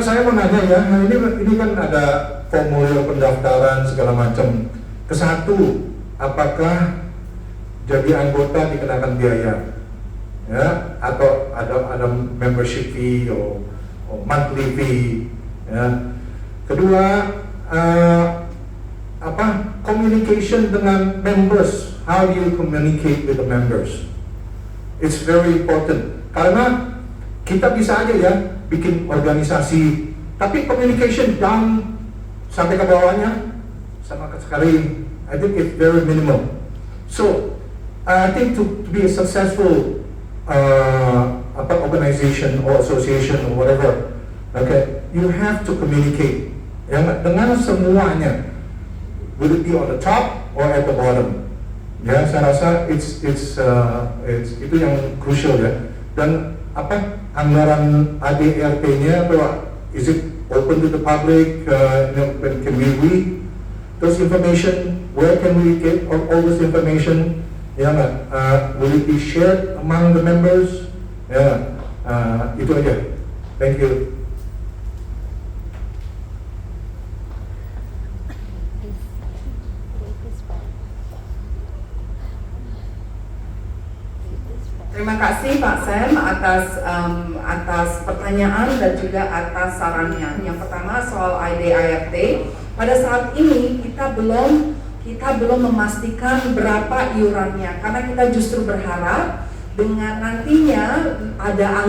Saya mau nanya ya, ini kan ada formulir pendaftaran segala macam. Kesatu, apakah jadi anggota dikenakan biaya? Ya, atau ada membership fee or monthly fee? Ya. Kedua, apa, communication dengan members, how do you communicate with the members? It's very important. Karena kita bisa aja ya bikin organisasi, tapi communication down sampai ke bawahnya sama sekali, I think it's very minimal. So I think to be a successful organization or association or whatever, okay, you have to communicate dengan semuanya, will it be on the top or at the bottom. Ya, saya rasa it's itu yang crucial ya. Dan anggaran ADRT-nya is it open to the public? Can we read those information? Where can we get all this information? Ya nggak? Will it be shared among the members? Ya, itu aja. Thank you. Terima kasih Pak Sam atas pertanyaan dan juga atas sarannya. Yang pertama soal ADART. Pada saat ini kita belum memastikan berapa iurannya, karena kita justru berharap dengan nantinya ada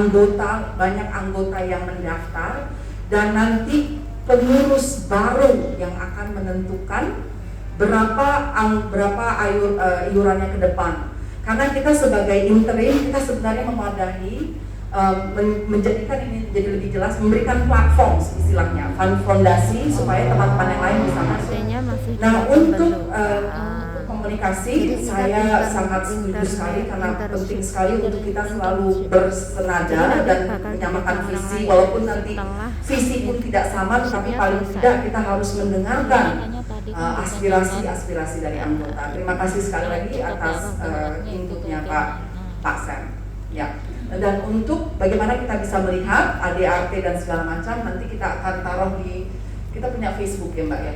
banyak anggota yang mendaftar, dan nanti pengurus baru yang akan menentukan berapa iurannya ke depan. Karena kita sebagai interim, kita sebenarnya memadahi menjadikan ini menjadi lebih jelas, memberikan platform istilahnya, fondasi supaya teman-teman yang lain bisa masuk. Nah, untuk komunikasi, saya sangat setuju sekali karena penting sekali untuk kita selalu bersenada dan menyamakan visi, walaupun nanti visi pun tidak sama, tetapi paling tidak kita harus mendengarkan aspirasi dari anggota. Terima kasih sekali lagi atas inputnya Pak Sam. Ya. Dan untuk bagaimana kita bisa melihat ADART dan segala macam, nanti kita akan taruh kita punya Facebook ya Mbak ya.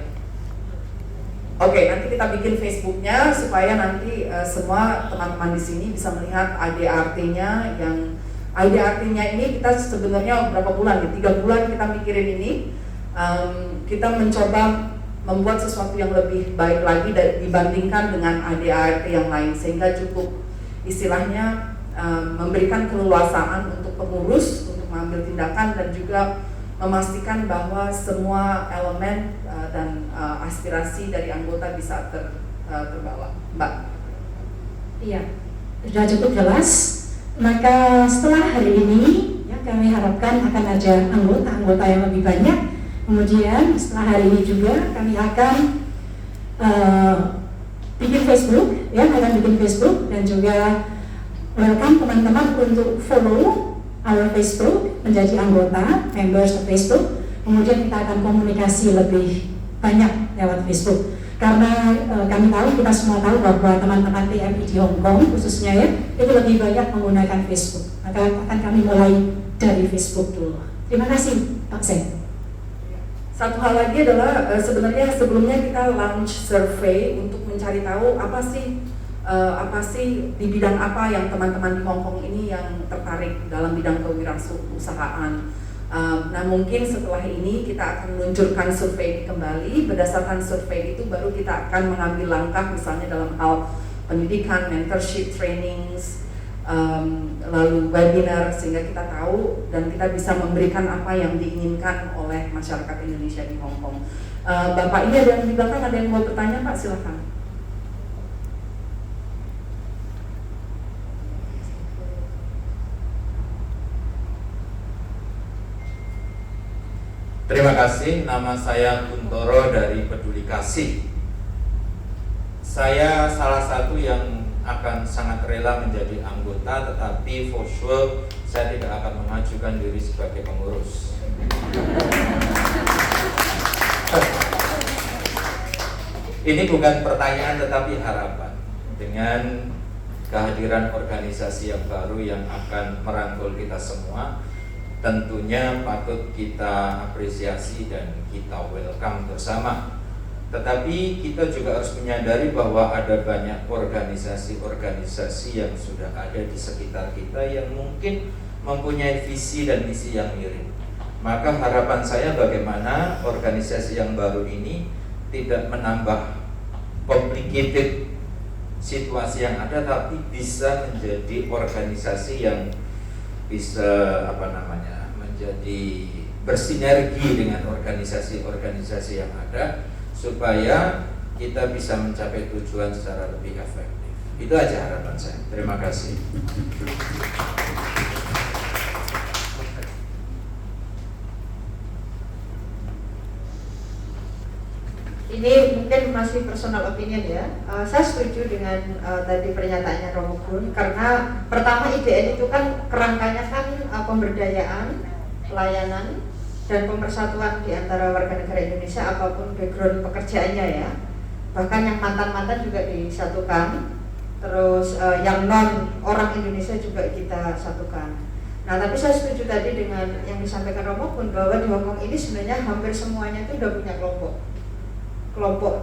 Oke, nanti kita bikin Facebooknya supaya nanti semua teman-teman di sini bisa melihat ADART-nya. Yang ADART-nya ini kita sebenarnya berapa bulan ya? 3 bulan kita mikirin ini. Kita mencoba membuat sesuatu yang lebih baik lagi dibandingkan dengan ADART yang lain, sehingga cukup istilahnya memberikan keleluasaan untuk pengurus untuk mengambil tindakan dan juga memastikan bahwa semua elemen dan aspirasi dari anggota bisa terbawa. Mbak? Iya, sudah cukup jelas. Maka setelah hari ini ya, kami harapkan akan ada anggota yang lebih banyak. Kemudian setelah hari ini juga kami akan bikin Facebook, ya, akan bikin Facebook dan juga welcome teman-teman untuk follow our Facebook, menjadi anggota, members of Facebook. Kemudian kita akan komunikasi lebih banyak lewat Facebook. Karena kami tahu, kita semua tahu bahwa teman-teman PMI di Hong Kong khususnya ya, itu lebih banyak menggunakan Facebook. Maka akan kami mulai dari Facebook dulu. Terima kasih Pak Sen. Satu hal lagi adalah sebenarnya sebelumnya kita launch survey untuk mencari tahu apa sih di bidang apa yang teman-teman di Hong Kong ini yang tertarik dalam bidang kewirausahaan. Nah, mungkin setelah ini kita akan meluncurkan survei kembali. Berdasarkan survei itu baru kita akan mengambil langkah, misalnya dalam hal pendidikan, mentorship, trainings, lalu webinar, sehingga kita tahu dan kita bisa memberikan apa yang diinginkan oleh masyarakat Indonesia di Hong Kong. Bapak ini ada yang di belakang, ada yang mau bertanya Pak, silakan. Terima kasih, nama saya Kuntoro dari Peduli Kasih. Saya salah satu yang akan sangat rela menjadi anggota, tetapi for sure saya tidak akan mengajukan diri sebagai pengurus. Ini bukan pertanyaan tetapi harapan. Dengan kehadiran organisasi yang baru yang akan merangkul kita semua, tentunya patut kita apresiasi dan kita welcome bersama. Tetapi kita juga harus menyadari bahwa ada banyak organisasi-organisasi yang sudah ada di sekitar kita yang mungkin mempunyai visi dan misi yang mirip. Maka harapan saya bagaimana organisasi yang baru ini tidak menambah complicated situasi yang ada, tapi bisa menjadi organisasi yang bisa menjadi bersinergi dengan organisasi-organisasi yang ada, supaya kita bisa mencapai tujuan secara lebih efektif. Itu aja harapan saya. Terima kasih. Ini mungkin masih personal opinion ya. Saya setuju dengan tadi pernyataannya Romo Gun, karena pertama IDN itu kan kerangkanya kan pemberdayaan, pelayanan, dan pemersatuan di antara warga negara Indonesia apapun background pekerjaannya ya. Bahkan yang mantan-mantan juga disatukan, terus yang non orang Indonesia juga kita satukan. Nah, tapi saya setuju tadi dengan yang disampaikan Romo Gun bahwa di Hongkong ini sebenarnya hampir semuanya itu udah punya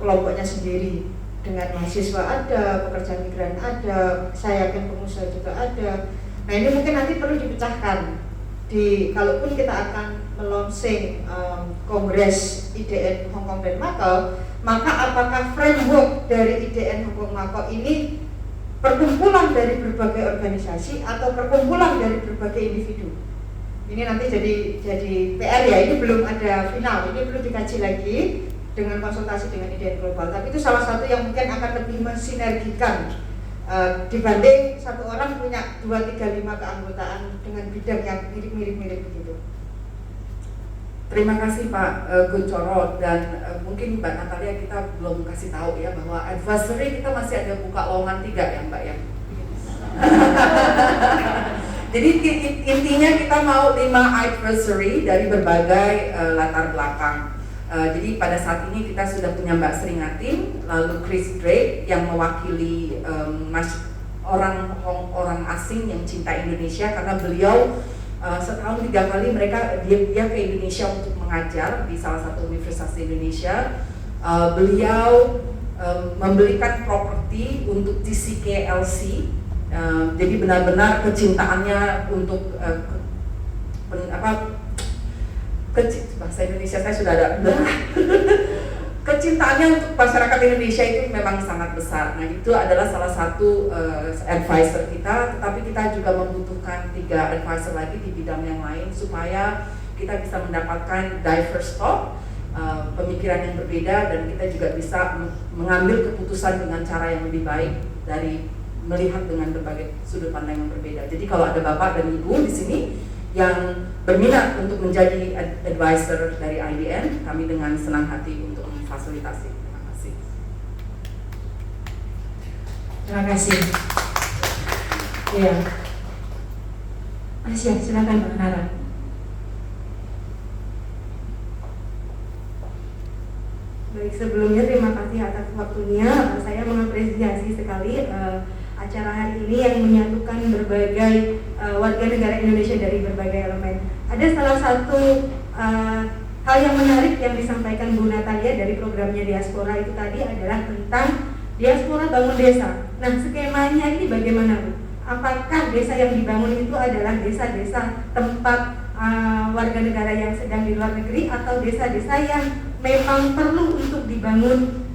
kelompoknya sendiri, dengan mahasiswa ada, pekerja migran ada, saya yakin pengusaha juga ada. Nah, ini mungkin nanti perlu dipecahkan. Kalaupun kita akan melaunching kongres IDN Hongkong dan Macau, maka apakah framework dari IDN Hongkong Macau ini perkumpulan dari berbagai organisasi atau perkumpulan dari berbagai individu? Ini nanti jadi PR ya, ini belum ada final, ini perlu dikaji lagi dengan konsultasi dengan IDN Global. Tapi itu salah satu yang mungkin akan lebih mensinergikan dibanding satu orang punya 2, 3, 5 keanggotaan dengan bidang yang mirip-mirip begitu. Terima kasih Pak Guncoro, dan mungkin Mbak Natalia kita belum kasih tahu ya bahwa advisory kita masih ada buka lowongan 3 ya Mbak ya. Jadi intinya kita mau 5 advisory dari berbagai latar belakang. Jadi pada saat ini kita sudah punya Mbak Seringatin, lalu Chris Drake yang mewakili orang asing yang cinta Indonesia, karena beliau setahun 3 kali dia ke Indonesia untuk mengajar di salah satu universitas di Indonesia. Beliau membelikan properti untuk TCKLC, jadi benar-benar kecintaannya untuk bahasa Indonesia saya sudah ada. Kecintaannya untuk masyarakat Indonesia itu memang sangat besar. Nah, itu adalah salah satu advisor kita, tetapi kita juga membutuhkan 3 advisor lagi di bidang yang lain supaya kita bisa mendapatkan diverse thought, pemikiran yang berbeda, dan kita juga bisa mengambil keputusan dengan cara yang lebih baik dari melihat dengan berbagai sudut pandang yang berbeda. Jadi kalau ada Bapak dan Ibu di sini yang berminat untuk menjadi advisor dari IDN, kami dengan senang hati untuk memfasilitasi. Terima kasih. Terima kasih. Iya. Siap, silakan Mbak Nara. Baik, sebelumnya terima kasih atas waktunya. Saya mengapresiasi sekali acara hari ini yang menyatukan berbagai warga negara Indonesia dari berbagai elemen. Ada salah satu hal yang menarik yang disampaikan Bu Natalia dari programnya Diaspora itu tadi adalah tentang Diaspora Bangun Desa. Nah, skemanya ini bagaimana Bu? Apakah desa yang dibangun itu adalah desa-desa tempat warga negara yang sedang di luar negeri, atau desa-desa yang memang perlu untuk dibangun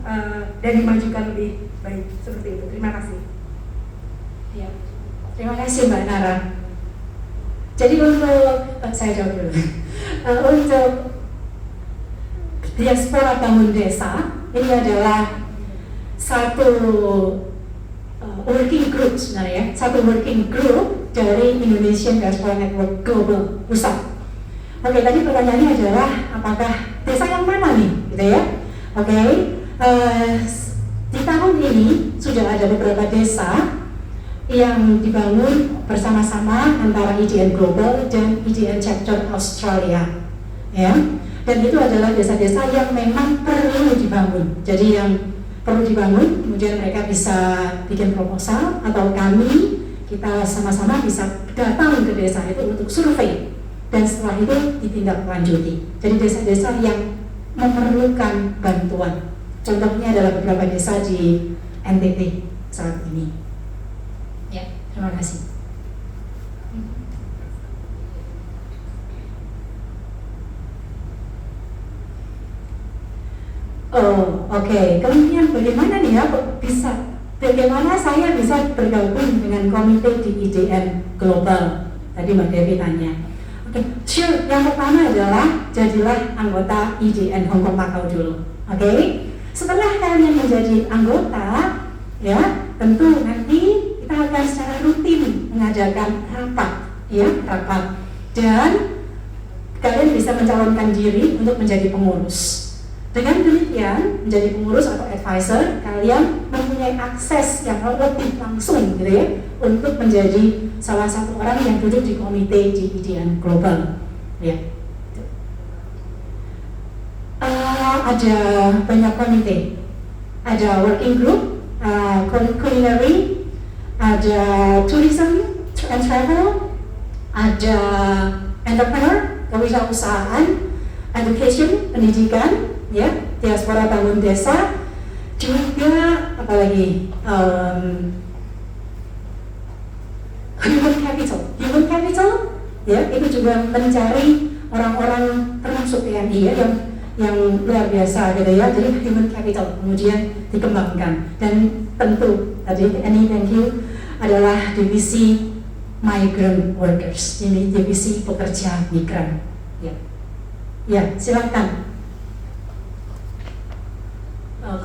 dan dimajukan lebih baik? Seperti itu. Terima kasih. Ya, terima kasih Mbak Nara. Jadi untuk saya jawab dulu. Untuk Diaspora Bangun Desa ini adalah satu working group sebenarnya, satu working group dari Indonesian Diaspora Network Global Pusat. Oke, tadi pertanyaannya adalah apakah desa yang mana nih, gitu ya? Oke, di tahun ini sudah ada beberapa desa yang dibangun bersama-sama antara IDN Global dan IDN Chapter Australia, ya. Dan itu adalah desa-desa yang memang perlu dibangun. Jadi yang perlu dibangun, kemudian mereka bisa bikin proposal, atau kita sama-sama bisa datang ke desa itu untuk survei, dan setelah itu ditindaklanjuti. Jadi desa-desa yang memerlukan bantuan. Contohnya adalah beberapa desa di NTT saat ini. Ya, terima kasih. Oh, oke. Kemudian bagaimana nih ya kok bisa bagaimana saya bisa bergabung dengan komite di IDN Global? Tadi Mbak Devi tanya. Oke, sure. Yang pertama adalah jadilah anggota IDN Hong Kong Macau dulu. Oke? Setelah kalian menjadi anggota, ya, tentu nanti kita akan secara rutin mengadakan rapat, dan kalian bisa mencalonkan diri untuk menjadi pengurus. Dengan demikian, menjadi pengurus atau advisor, kalian mempunyai akses yang lebih langsung gitu ya, untuk menjadi salah satu orang yang duduk di komite di IDN Global. Ya. Ada banyak komite, ada working group, culinary, ada tourism and travel, ada entrepreneur, kewirausahaan, education, pendidikan, ya, diaspora bangun desa, juga apalagi human capital, ya, itu juga mencari orang-orang termasuk TNI ya, yang luar biasa gitu ya, jadi human capital kemudian dikembangkan. Dan tentu tadi TNI Thank You adalah divisi migrant workers, ini divisi pekerja migran. Ya, silakan.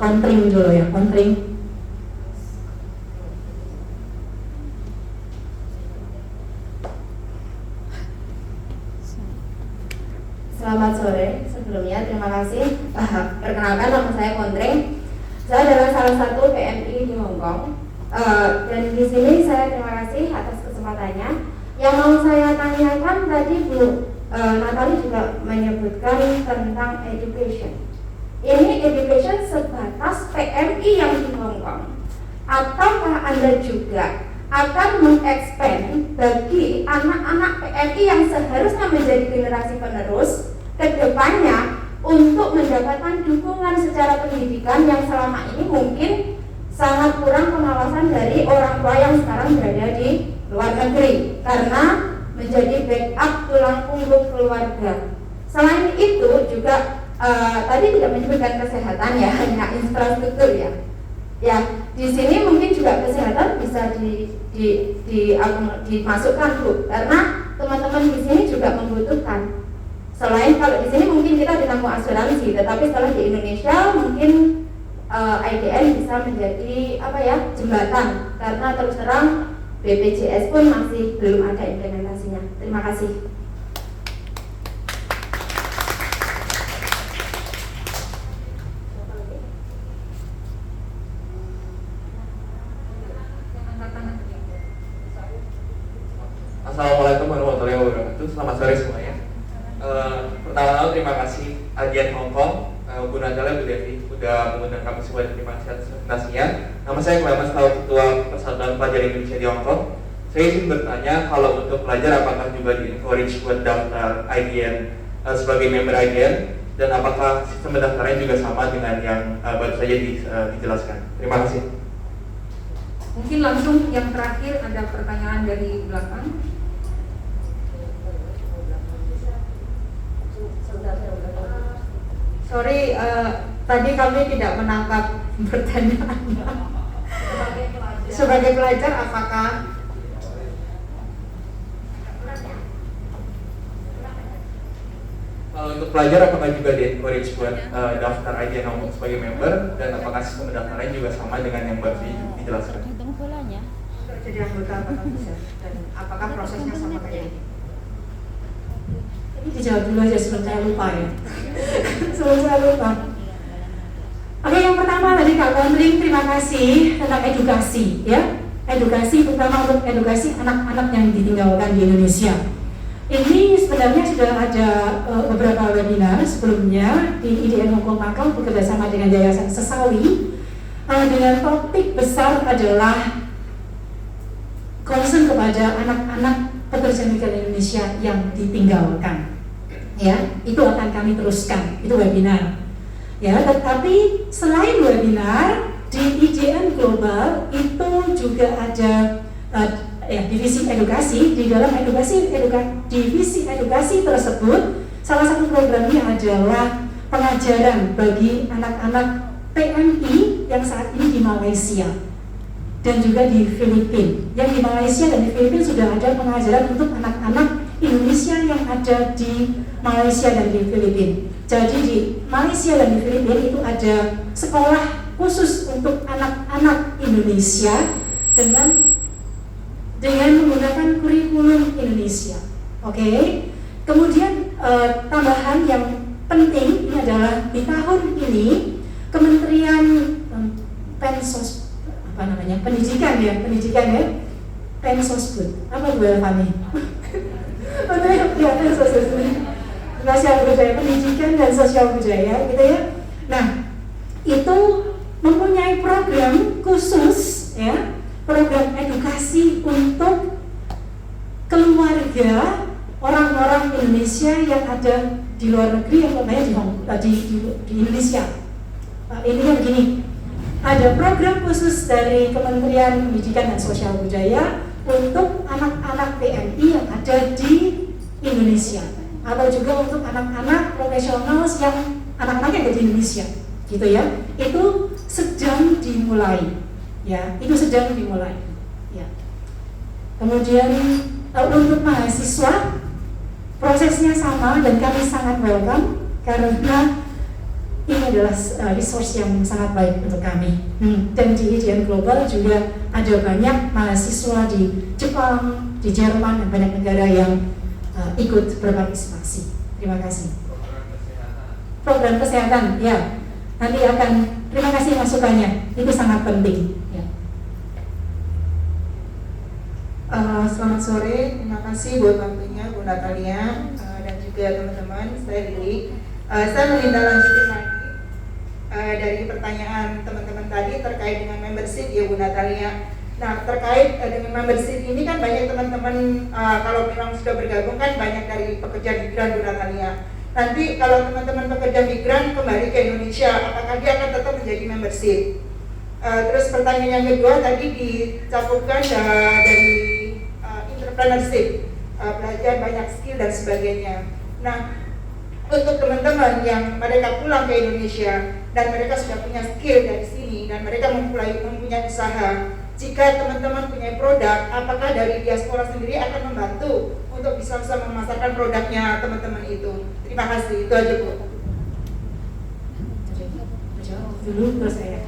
Kontring dulu ya, kontring. Selamat sore, sebelumnya terima kasih. Perkenalkan, nama saya Kontring. Saya adalah salah satu PMI di Hong Kong. Dan di sini saya terima kasih atas kesempatannya. Yang mau saya tanyakan tadi Bu Natali juga menyebutkan tentang education. Ini education sebatas PMI yang di Hong Kong, ataukah Anda juga akan mengekspand bagi anak-anak PMI yang seharusnya menjadi generasi penerus ke depannya untuk mendapatkan dukungan secara pendidikan yang selama ini mungkin sangat kurang pengawasan dari orang tua yang sekarang berada di luar negeri karena menjadi backup tulang punggung keluarga. Selain itu juga tadi tidak menyebutkan kesehatan ya, hanya infrastruktur ya. Ya, di sini mungkin juga kesehatan bisa dimasukkan Bu, karena teman-teman di sini juga membutuhkan. Selain kalau di sini mungkin kita ditanggung asuransi, tetapi setelah di Indonesia mungkin IDN bisa menjadi jembatan, karena terus terang BPJS pun masih belum ada implementasinya. Terima kasih. Assalamualaikum warahmatullahi wabarakatuh. Selamat sore semuanya. Pertama-tama terima kasih IDN Hong Kong, Bu Natali, Bu Devi sudah mengundang kami semua. Terima kasih atas presentasinya. Nama saya Clemens, Ketua Persatuan Pelajar Indonesia di Hong Kong. Saya ingin bertanya, kalau untuk pelajar apakah juga di-encourage buat daftar IDN sebagai member IDN, dan apakah sistem pendaftarannya juga sama dengan yang baru saja dijelaskan? Terima kasih. Mungkin langsung yang terakhir ada pertanyaan dari belakang. Sorry, tadi kami tidak menangkap pertanyaan. Sebagai pelajar apakah kalau untuk pelajar apakah juga di-encourage buat daftar IDN Hong Kong sebagai member, dan apakah sistem pendaftarannya juga sama dengan yang baru dijelaskan? jadi anggota apakah bisa, dan apakah prosesnya sama kayak ini? Ini dijawab dulu aja sebelum saya lupa ya. Sebelum saya lupa. Oke, yang pertama tadi Kak Kontring, terima kasih tentang edukasi ya. Edukasi terutama untuk edukasi anak-anak yang ditinggalkan di Indonesia. Ini sebenarnya sudah ada beberapa webinar sebelumnya di IDN Hong Kong Macau bekerjasama dengan Yayasan Sesawi dengan topik besar adalah concern kepada anak-anak pekerja migran Indonesia yang ditinggalkan. Ya, itu akan kami teruskan, itu webinar. Ya, tetapi selain webinar di IDN Global itu juga ada divisi edukasi. Di dalam divisi edukasi tersebut, salah satu programnya adalah pengajaran bagi anak-anak PMI yang saat ini di Malaysia. dan juga di Filipina. Yang di Malaysia dan di Filipina sudah ada pengajaran untuk anak-anak Indonesia yang ada di Malaysia dan di Filipina. Jadi di Malaysia dan di Filipina itu ada sekolah khusus untuk anak-anak Indonesia dengan menggunakan kurikulum Indonesia. Oke. Kemudian tambahan yang penting ini adalah di tahun ini Kementerian pendidikan ya, Pensosbud. Apa Bu Elvani? Sosial budaya, pendidikan dan sosial budaya gitu ya. Nah, itu mempunyai program khusus ya, program edukasi untuk keluarga orang-orang Indonesia yang ada di luar negeri yang namanya di Indonesia. Ini yang begini, ada program khusus dari Kementerian Pendidikan dan Sosial Budaya untuk anak-anak PMI yang ada di Indonesia, atau juga untuk anak-anak profesional yang anak-anak yang ada di Indonesia, gitu ya. Itu sedang dimulai, ya. Itu sedang dimulai, ya. Kemudian untuk mahasiswa prosesnya sama dan kami sangat welcome karena ini adalah resource yang sangat baik untuk kami. Dan di IDN Global juga ada banyak mahasiswa di Jepang, di Jerman, dan banyak negara yang ikut berpartisipasi. Terima kasih. Program kesehatan, ya. Nanti akan, terima kasih masukannya. Itu sangat penting. Ya. Selamat sore, terima kasih buat waktunya Bu Natalia dan juga teman-teman. Saya Lili. Saya menindaklanjuti lagi dari pertanyaan teman-teman tadi terkait dengan membership ya Bu Natalia. Nah, terkait dengan membership ini kan banyak teman-teman kalau memang sudah bergabung kan banyak dari pekerja migran Bu Natalia. Nanti kalau teman-teman pekerja migran kembali ke Indonesia, apakah dia akan tetap menjadi membership? Terus pertanyaan yang kedua tadi dicapupkan dari entrepreneurship, belajar banyak skill dan sebagainya. Nah, untuk teman-teman yang mereka pulang ke Indonesia dan mereka sudah punya skill dari sini dan mereka mempunyai usaha, jika teman-teman punya produk, apakah dari diaspora sendiri akan membantu untuk bisa memasarkan produknya teman-teman itu? Terima kasih, itu aja Bu. Dulu terus saya.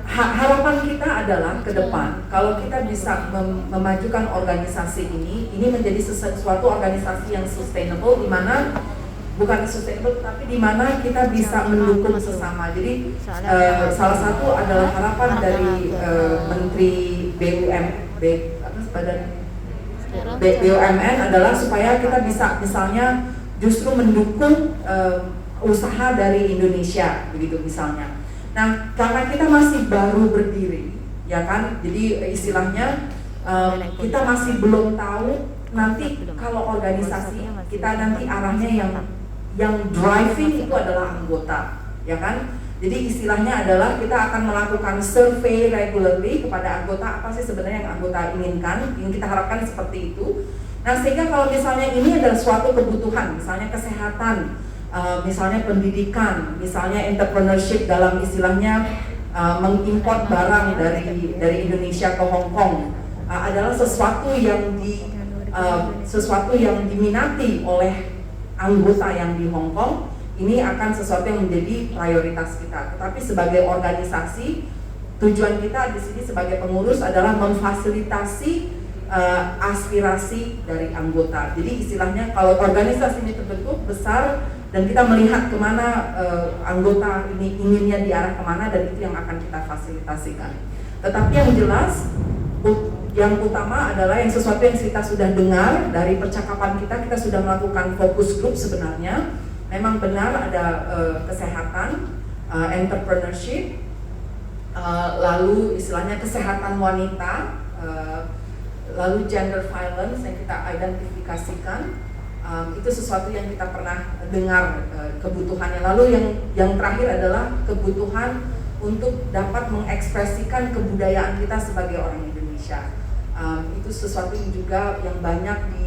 Harapan kita adalah ke depan kalau kita bisa memajukan organisasi ini menjadi sesuatu organisasi yang sustainable, di mana bukan sustainable tapi di mana kita bisa mendukung sesama. Jadi salah satu adalah harapan dari Menteri BUMN adalah supaya kita bisa misalnya justru mendukung usaha dari Indonesia begitu misalnya. Nah, karena kita masih baru berdiri, ya kan, jadi istilahnya kita masih belum tahu nanti kalau organisasi kita nanti arahnya yang driving itu adalah anggota, ya kan. Jadi istilahnya adalah kita akan melakukan survei regularly kepada anggota, apa sih sebenarnya yang anggota inginkan, yang kita harapkan seperti itu. Nah, sehingga kalau misalnya ini adalah suatu kebutuhan, misalnya kesehatan, misalnya pendidikan, misalnya entrepreneurship dalam istilahnya mengimport barang dari Indonesia ke Hong Kong adalah sesuatu yang diminati oleh anggota yang di Hong Kong. Ini akan sesuatu yang menjadi prioritas kita. Tetapi sebagai organisasi, tujuan kita di sini sebagai pengurus adalah memfasilitasi aspirasi dari anggota. Jadi istilahnya kalau organisasi ini terbentuk besar dan kita melihat kemana anggota ini inginnya diarah kemana, dan itu yang akan kita fasilitasikan. Tetapi yang jelas, yang utama adalah yang sesuatu yang kita sudah dengar dari percakapan kita sudah melakukan fokus group sebenarnya. Memang benar ada kesehatan, entrepreneurship, lalu istilahnya kesehatan wanita, lalu gender violence yang kita identifikasikan. Itu sesuatu yang kita pernah dengar kebutuhannya. Lalu yang terakhir adalah kebutuhan untuk dapat mengekspresikan kebudayaan kita sebagai orang Indonesia. Itu sesuatu yang juga yang banyak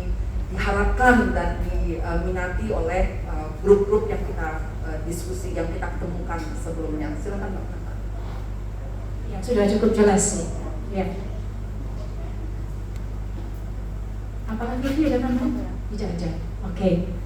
diharapkan dan diminati oleh grup-grup yang kita diskusi, yang kita ketemukan sebelumnya. Silakan Mbak. Ya, sudah cukup jelas nih. Ya. Apakah Vivi ada tambahan? Tidak ada. Oke.